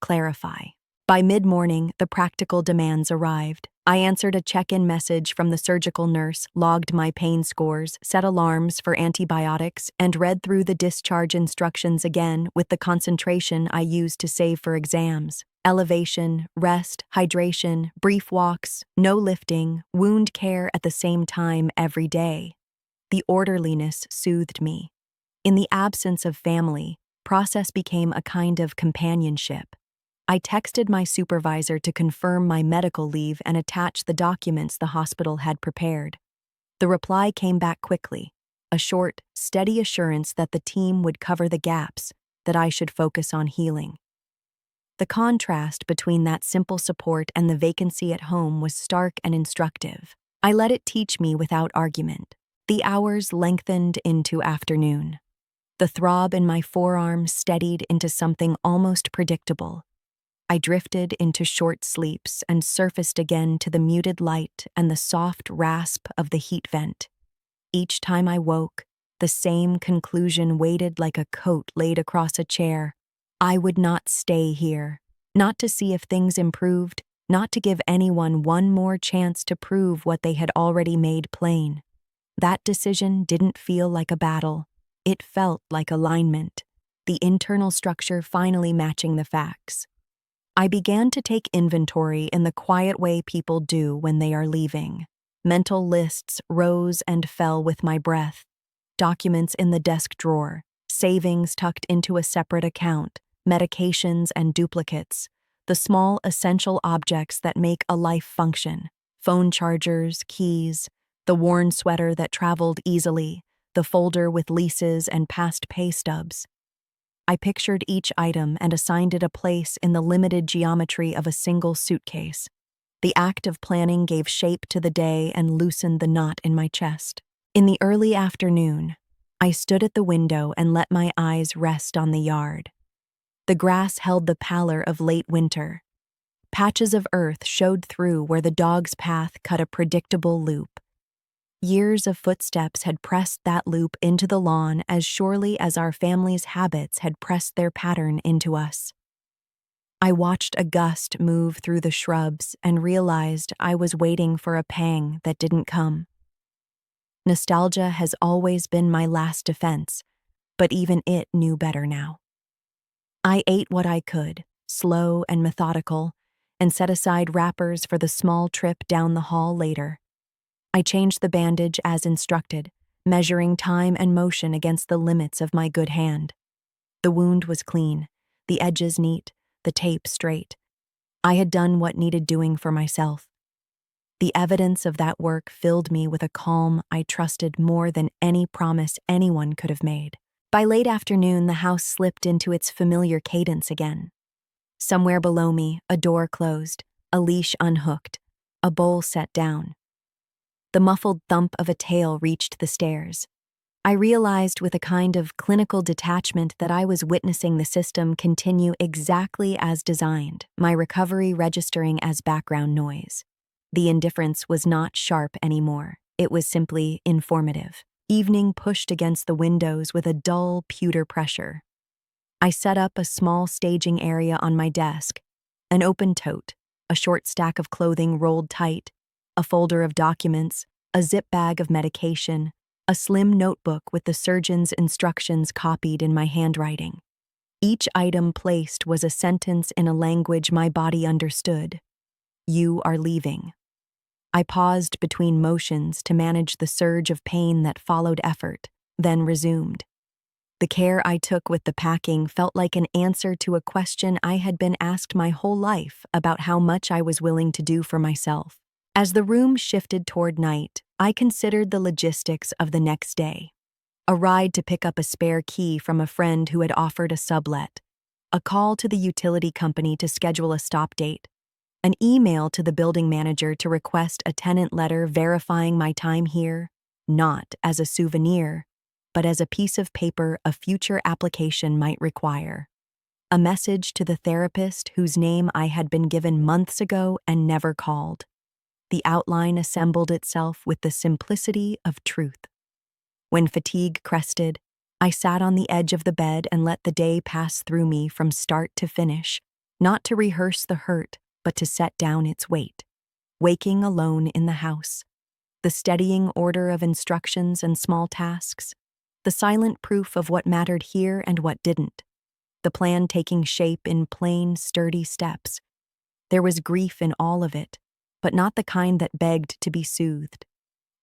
clarify. By mid-morning, the practical demands arrived. I answered a check-in message from the surgical nurse, logged my pain scores, set alarms for antibiotics, and read through the discharge instructions again with the concentration I used to save for exams. Elevation, rest, hydration, brief walks, no lifting, wound care at the same time every day. The orderliness soothed me. In the absence of family, process became a kind of companionship. I texted my supervisor to confirm my medical leave and attach the documents the hospital had prepared. The reply came back quickly, a short, steady assurance that the team would cover the gaps, that I should focus on healing. The contrast between that simple support and the vacancy at home was stark and instructive. I let it teach me without argument. The hours lengthened into afternoon. The throb in my forearm steadied into something almost predictable. I drifted into short sleeps and surfaced again to the muted light and the soft rasp of the heat vent. Each time I woke, the same conclusion waited like a coat laid across a chair. I would not stay here, not to see if things improved, not to give anyone one more chance to prove what they had already made plain. That decision didn't feel like a battle. It felt like alignment, the internal structure finally matching the facts. I began to take inventory in the quiet way people do when they are leaving. Mental lists rose and fell with my breath. Documents in the desk drawer, savings tucked into a separate account, medications and duplicates, the small essential objects that make a life function: phone chargers, keys, the worn sweater that traveled easily, the folder with leases and past pay stubs. I pictured each item and assigned it a place in the limited geometry of a single suitcase. The act of planning gave shape to the day and loosened the knot in my chest. In the early afternoon, I stood at the window and let my eyes rest on the yard. The grass held the pallor of late winter. Patches of earth showed through where the dog's path cut a predictable loop. Years of footsteps had pressed that loop into the lawn as surely as our family's habits had pressed their pattern into us. I watched a gust move through the shrubs and realized I was waiting for a pang that didn't come. Nostalgia has always been my last defense, but even it knew better now. I ate what I could, slow and methodical, and set aside wrappers for the small trip down the hall later. I changed the bandage as instructed, measuring time and motion against the limits of my good hand. The wound was clean, the edges neat, the tape straight. I had done what needed doing for myself. The evidence of that work filled me with a calm I trusted more than any promise anyone could have made. By late afternoon, the house slipped into its familiar cadence again. Somewhere below me, a door closed, a leash unhooked, a bowl set down. The muffled thump of a tail reached the stairs. I realized with a kind of clinical detachment that I was witnessing the system continue exactly as designed, my recovery registering as background noise. The indifference was not sharp anymore. It was simply informative. Evening pushed against the windows with a dull pewter pressure. I set up a small staging area on my desk, an open tote, a short stack of clothing rolled tight, a folder of documents, a zip bag of medication, a slim notebook with the surgeon's instructions copied in my handwriting. Each item placed was a sentence in a language my body understood. You are leaving. I paused between motions to manage the surge of pain that followed effort, then resumed. The care I took with the packing felt like an answer to a question I had been asked my whole life about how much I was willing to do for myself. As the room shifted toward night, I considered the logistics of the next day. A ride to pick up a spare key from a friend who had offered a sublet, a call to the utility company to schedule a stop date, an email to the building manager to request a tenant letter verifying my time here, not as a souvenir, but as a piece of paper a future application might require. A message to the therapist whose name I had been given months ago and never called. The outline assembled itself with the simplicity of truth. When fatigue crested, I sat on the edge of the bed and let the day pass through me from start to finish, not to rehearse the hurt, but to set down its weight. Waking alone in the house, the steadying order of instructions and small tasks, the silent proof of what mattered here and what didn't, the plan taking shape in plain, sturdy steps. There was grief in all of it, but not the kind that begged to be soothed.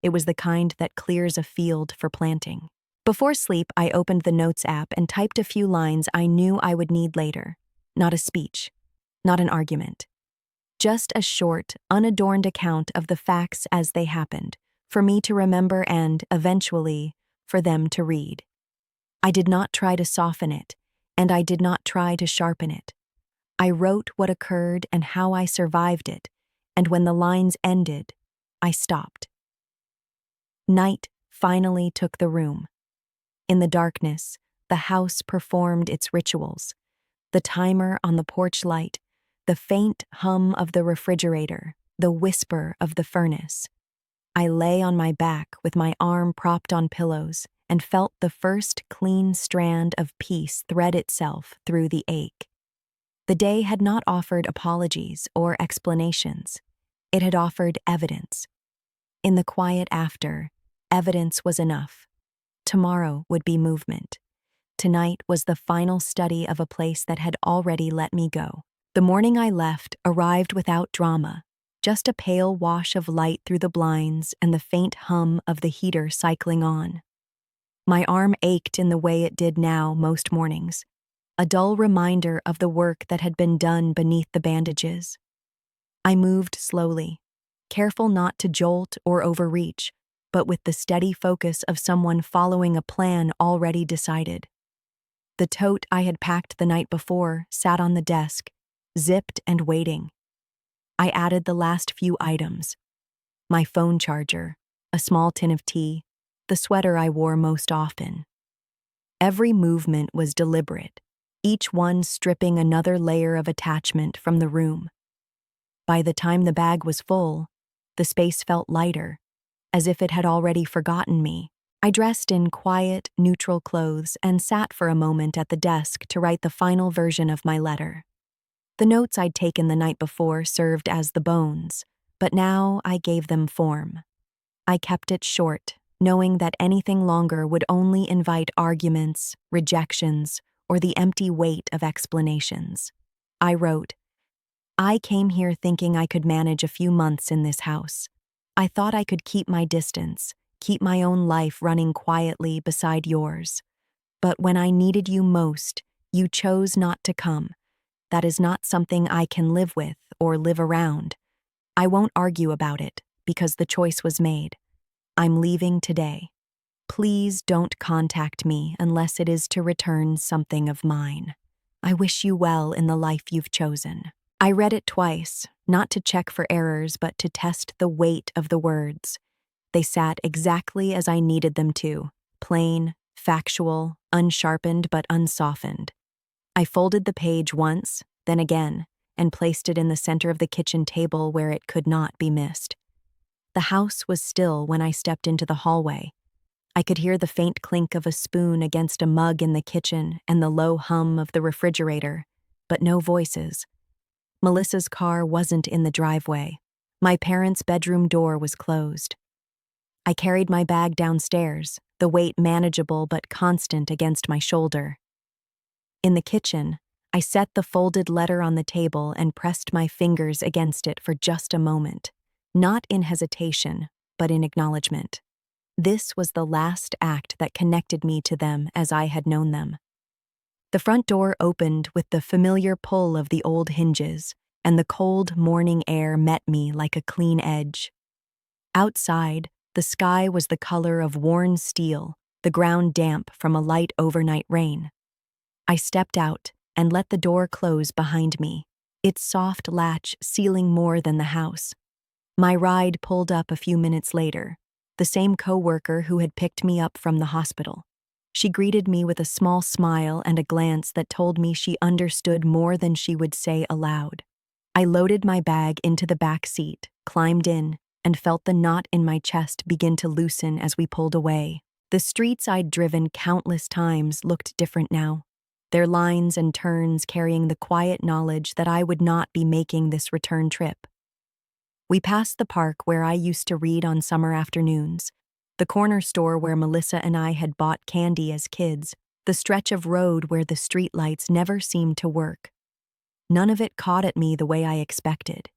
It was the kind that clears a field for planting. Before sleep, I opened the Notes app and typed a few lines I knew I would need later. Not a speech, not an argument. Just a short, unadorned account of the facts as they happened, for me to remember and, eventually, for them to read. I did not try to soften it, and I did not try to sharpen it. I wrote what occurred and how I survived it, and when the lines ended, I stopped. Night finally took the room. In the darkness, the house performed its rituals. The timer on the porch light, the faint hum of the refrigerator, the whisper of the furnace. I lay on my back with my arm propped on pillows and felt the first clean strand of peace thread itself through the ache. The day had not offered apologies or explanations. It had offered evidence. In the quiet after, evidence was enough. Tomorrow would be movement. Tonight was the final study of a place that had already let me go. The morning I left arrived without drama, just a pale wash of light through the blinds and the faint hum of the heater cycling on. My arm ached in the way it did now most mornings, a dull reminder of the work that had been done beneath the bandages. I moved slowly, careful not to jolt or overreach, but with the steady focus of someone following a plan already decided. The tote I had packed the night before sat on the desk, zipped and waiting. I added the last few items: my phone charger, a small tin of tea, the sweater I wore most often. Every movement was deliberate, each one stripping another layer of attachment from the room. By the time the bag was full, the space felt lighter, as if it had already forgotten me. I dressed in quiet, neutral clothes and sat for a moment at the desk to write the final version of my letter. The notes I'd taken the night before served as the bones, but now I gave them form. I kept it short, knowing that anything longer would only invite arguments, rejections, or the empty weight of explanations. I wrote, "I came here thinking I could manage a few months in this house. I thought I could keep my distance, keep my own life running quietly beside yours. But when I needed you most, you chose not to come. That is not something I can live with or live around. I won't argue about it, because the choice was made. I'm leaving today. Please don't contact me unless it is to return something of mine. I wish you well in the life you've chosen. I read it twice, not to check for errors, but to test the weight of the words. They sat exactly as I needed them to, plain, factual, unsharpened but unsoftened. I folded the page once, then again, and placed it in the center of the kitchen table where it could not be missed. The house was still when I stepped into the hallway. I could hear the faint clink of a spoon against a mug in the kitchen and the low hum of the refrigerator, but no voices. Melissa's car wasn't in the driveway. My parents' bedroom door was closed. I carried my bag downstairs, the weight manageable but constant against my shoulder. In the kitchen, I set the folded letter on the table and pressed my fingers against it for just a moment, not in hesitation, but in acknowledgement. This was the last act that connected me to them as I had known them. The front door opened with the familiar pull of the old hinges, and the cold morning air met me like a clean edge. Outside, the sky was the color of worn steel, the ground damp from a light overnight rain. I stepped out and let the door close behind me, its soft latch sealing more than the house. My ride pulled up a few minutes later, the same coworker who had picked me up from the hospital. She greeted me with a small smile and a glance that told me she understood more than she would say aloud. I loaded my bag into the back seat, climbed in, and felt the knot in my chest begin to loosen as we pulled away. The streets I'd driven countless times looked different now, their lines and turns carrying the quiet knowledge that I would not be making this return trip. We passed the park where I used to read on summer afternoons, the corner store where Melissa and I had bought candy as kids, the stretch of road where the streetlights never seemed to work. None of it caught at me the way I expected.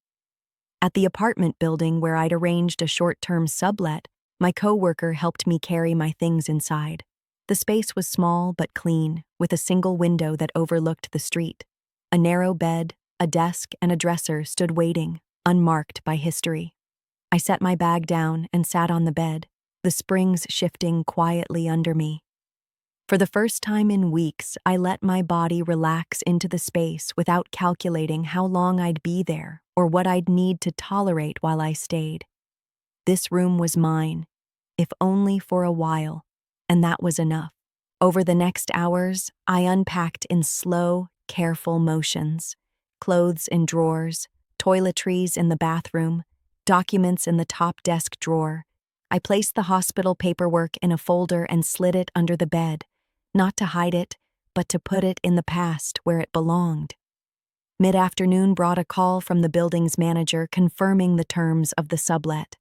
At the apartment building where I'd arranged a short-term sublet, my coworker helped me carry my things inside. The space was small but clean, with a single window that overlooked the street. A narrow bed, a desk, and a dresser stood waiting, unmarked by history. I set my bag down and sat on the bed, the springs shifting quietly under me. For the first time in weeks, I let my body relax into the space without calculating how long I'd be there or what I'd need to tolerate while I stayed. This room was mine, if only for a while, and that was enough. Over the next hours, I unpacked in slow, careful motions. Clothes in drawers, toiletries in the bathroom, documents in the top desk drawer. I placed the hospital paperwork in a folder and slid it under the bed, not to hide it, but to put it in the past where it belonged. Mid-afternoon brought a call from the building's manager confirming the terms of the sublet.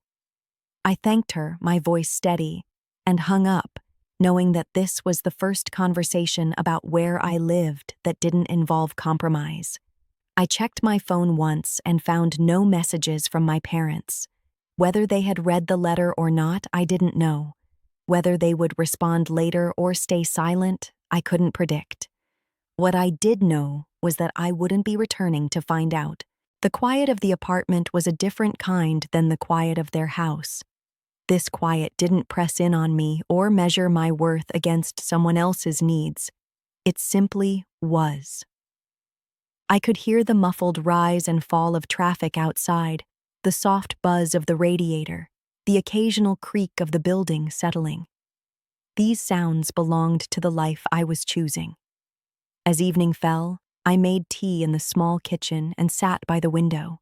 I thanked her, my voice steady, and hung up, knowing that this was the first conversation about where I lived that didn't involve compromise. I checked my phone once and found no messages from my parents. Whether they had read the letter or not, I didn't know. Whether they would respond later or stay silent, I couldn't predict. What I did know was that I wouldn't be returning to find out. The quiet of the apartment was a different kind than the quiet of their house. This quiet didn't press in on me or measure my worth against someone else's needs. It simply was. I could hear the muffled rise and fall of traffic outside, the soft buzz of the radiator, the occasional creak of the building settling. These sounds belonged to the life I was choosing. As evening fell, I made tea in the small kitchen and sat by the window.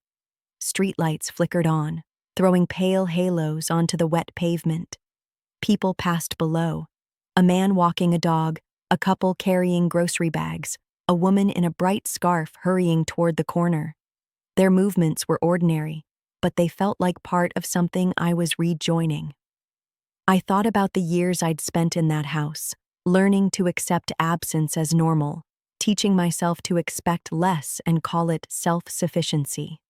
Streetlights flickered on, throwing pale halos onto the wet pavement. People passed below, a man walking a dog, a couple carrying grocery bags, a woman in a bright scarf hurrying toward the corner. Their movements were ordinary, but they felt like part of something I was rejoining. I thought about the years I'd spent in that house, learning to accept absence as normal, teaching myself to expect less and call it self-sufficiency.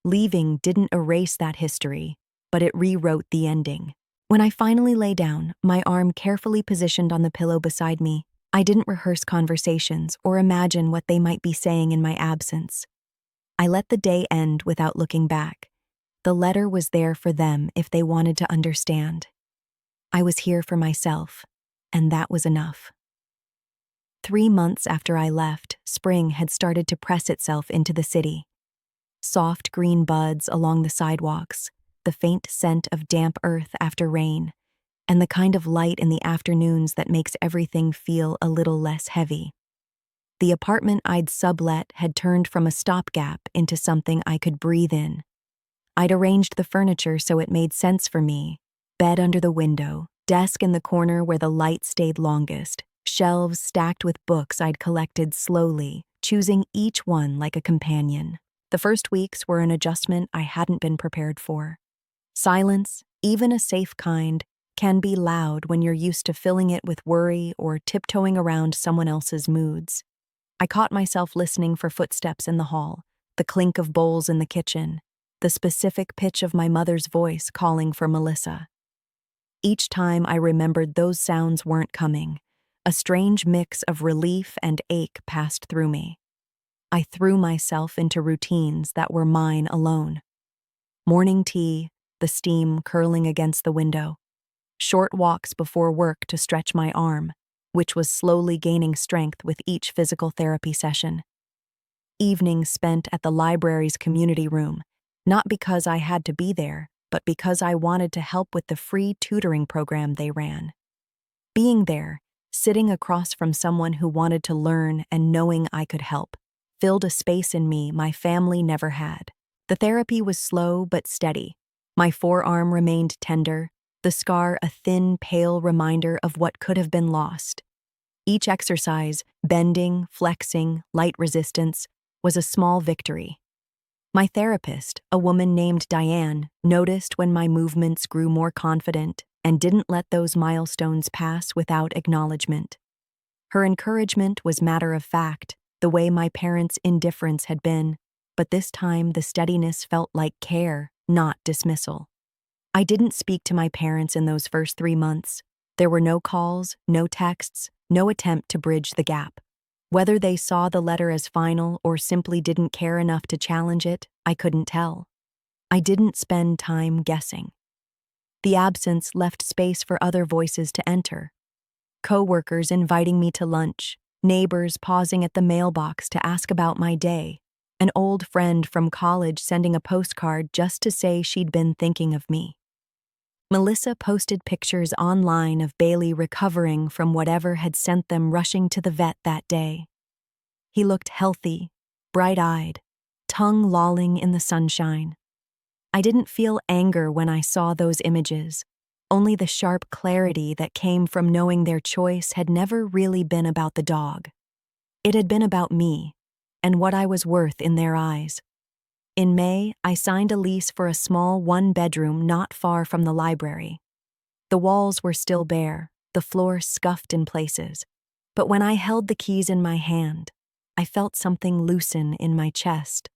Leaving didn't erase that history, but it rewrote the ending. When I finally lay down, my arm carefully positioned on the pillow beside me, I didn't rehearse conversations or imagine what they might be saying in my absence. I let the day end without looking back. The letter was there for them if they wanted to understand. I was here for myself, and that was enough. 3 months after I left, spring had started to press itself into the city. Soft green buds along the sidewalks, the faint scent of damp earth after rain, and the kind of light in the afternoons that makes everything feel a little less heavy. The apartment I'd sublet had turned from a stopgap into something I could breathe in. I'd arranged the furniture so it made sense for me: bed under the window, desk in the corner where the light stayed longest, shelves stacked with books I'd collected slowly, choosing each one like a companion. The first weeks were an adjustment I hadn't been prepared for. Silence, even a safe kind, can be loud when you're used to filling it with worry or tiptoeing around someone else's moods. I caught myself listening for footsteps in the hall, the clink of bowls in the kitchen, the specific pitch of my mother's voice calling for Melissa. Each time I remembered those sounds weren't coming, a strange mix of relief and ache passed through me. I threw myself into routines that were mine alone. Morning tea, the steam curling against the window. Short walks before work to stretch my arm, which was slowly gaining strength with each physical therapy session. Evenings spent at the library's community room, not because I had to be there, but because I wanted to help with the free tutoring program they ran. Being there, sitting across from someone who wanted to learn and knowing I could help, filled a space in me my family never had. The therapy was slow but steady. My forearm remained tender, the scar a thin, pale reminder of what could have been lost. Each exercise, bending, flexing, light resistance, was a small victory. My therapist, a woman named Diane, noticed when my movements grew more confident and didn't let those milestones pass without acknowledgement. Her encouragement was matter of fact, the way my parents' indifference had been, but this time the steadiness felt like care, not dismissal. I didn't speak to my parents in those first 3 months. There were no calls, no texts, no attempt to bridge the gap. Whether they saw the letter as final or simply didn't care enough to challenge it, I couldn't tell. I didn't spend time guessing. The absence left space for other voices to enter. Co-workers inviting me to lunch, neighbors pausing at the mailbox to ask about my day, an old friend from college sending a postcard just to say she'd been thinking of me. Melissa posted pictures online of Bailey recovering from whatever had sent them rushing to the vet that day. He looked healthy, bright-eyed, tongue lolling in the sunshine. I didn't feel anger when I saw those images, only the sharp clarity that came from knowing their choice had never really been about the dog. It had been about me, and what I was worth in their eyes. In May, I signed a lease for a small one-bedroom not far from the library. The walls were still bare, the floor scuffed in places, but when I held the keys in my hand, I felt something loosen in my chest.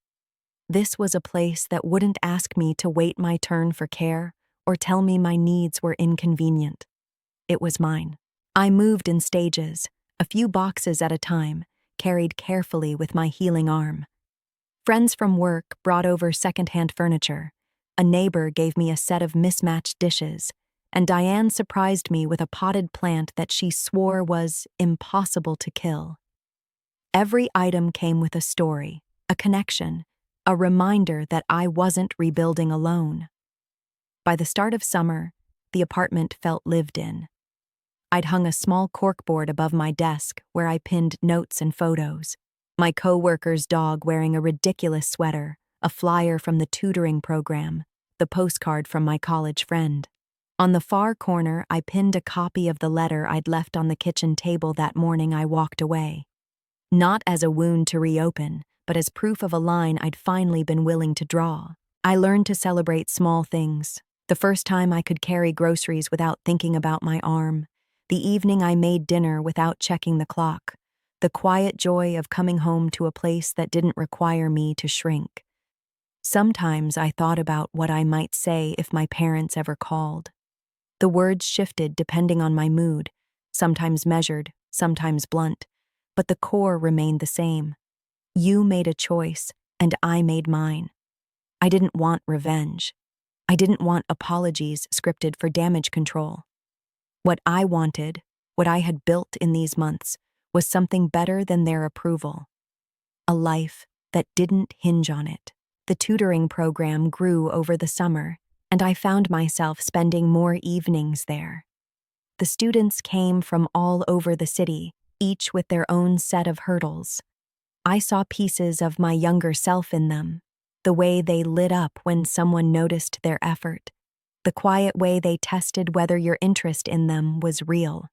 This was a place that wouldn't ask me to wait my turn for care or tell me my needs were inconvenient. It was mine. I moved in stages, a few boxes at a time, carried carefully with my healing arm. Friends from work brought over secondhand furniture. A neighbor gave me a set of mismatched dishes, and Diane surprised me with a potted plant that she swore was impossible to kill. Every item came with a story, a connection, a reminder that I wasn't rebuilding alone. By the start of summer, the apartment felt lived in. I'd hung a small corkboard above my desk where I pinned notes and photos. My co-worker's dog wearing a ridiculous sweater, a flyer from the tutoring program, the postcard from my college friend. On the far corner, I pinned a copy of the letter I'd left on the kitchen table that morning I walked away. Not as a wound to reopen, but as proof of a line I'd finally been willing to draw. I learned to celebrate small things. The first time I could carry groceries without thinking about my arm. The evening I made dinner without checking the clock. The quiet joy of coming home to a place that didn't require me to shrink. Sometimes I thought about what I might say if my parents ever called. The words shifted depending on my mood, sometimes measured, sometimes blunt, but the core remained the same. You made a choice, and I made mine. I didn't want revenge. I didn't want apologies scripted for damage control. What I wanted, what I had built in these months, was something better than their approval. A life that didn't hinge on it. The tutoring program grew over the summer, and I found myself spending more evenings there. The students came from all over the city, each with their own set of hurdles. I saw pieces of my younger self in them, the way they lit up when someone noticed their effort, the quiet way they tested whether your interest in them was real.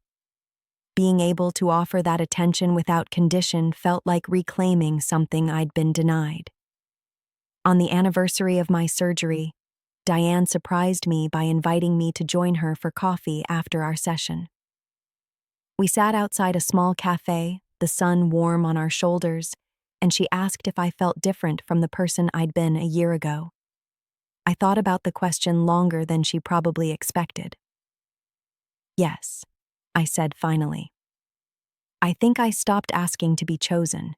Being able to offer that attention without condition felt like reclaiming something I'd been denied. On the anniversary of my surgery, Diane surprised me by inviting me to join her for coffee after our session. We sat outside a small cafe, the sun warm on our shoulders, and she asked if I felt different from the person I'd been a year ago. I thought about the question longer than she probably expected. Yes, I said finally. I think I stopped asking to be chosen,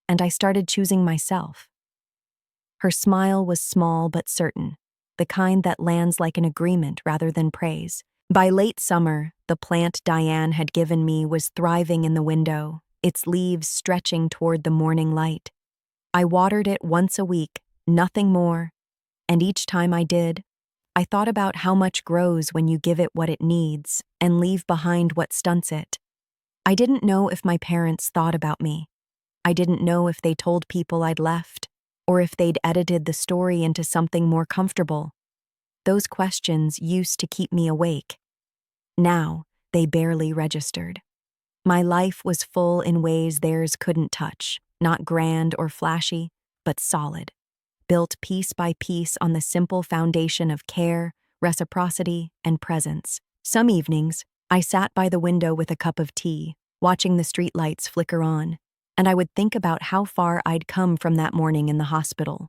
and I started choosing myself. Her smile was small but certain, the kind that lands like an agreement rather than praise. By late summer, the plant Diane had given me was thriving in the window, its leaves stretching toward the morning light. I watered it once a week, nothing more, and each time I did, I thought about how much grows when you give it what it needs and leave behind what stunts it. I didn't know if my parents thought about me. I didn't know if they told people I'd left, or if they'd edited the story into something more comfortable. Those questions used to keep me awake. Now, they barely registered. My life was full in ways theirs couldn't touch, not grand or flashy, but solid, built piece by piece on the simple foundation of care, reciprocity, and presence. Some evenings, I sat by the window with a cup of tea, watching the streetlights flicker on, and I would think about how far I'd come from that morning in the hospital.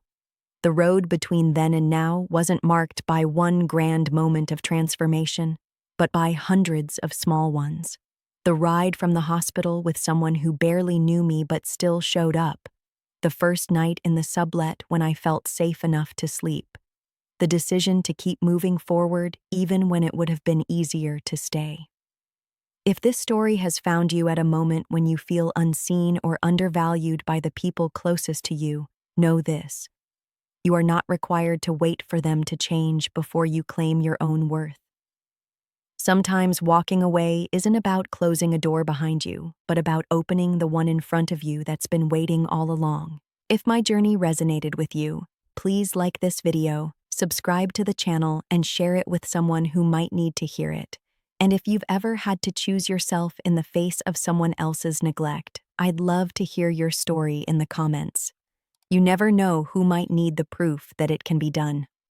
The road between then and now wasn't marked by one grand moment of transformation, but by hundreds of small ones. The ride from the hospital with someone who barely knew me but still showed up. The first night in the sublet when I felt safe enough to sleep. The decision to keep moving forward even when it would have been easier to stay. If this story has found you at a moment when you feel unseen or undervalued by the people closest to you, know this. You are not required to wait for them to change before you claim your own worth. Sometimes walking away isn't about closing a door behind you, but about opening the one in front of you that's been waiting all along. If my journey resonated with you, please like this video, subscribe to the channel, and share it with someone who might need to hear it. And if you've ever had to choose yourself in the face of someone else's neglect, I'd love to hear your story in the comments. You never know who might need the proof that it can be done.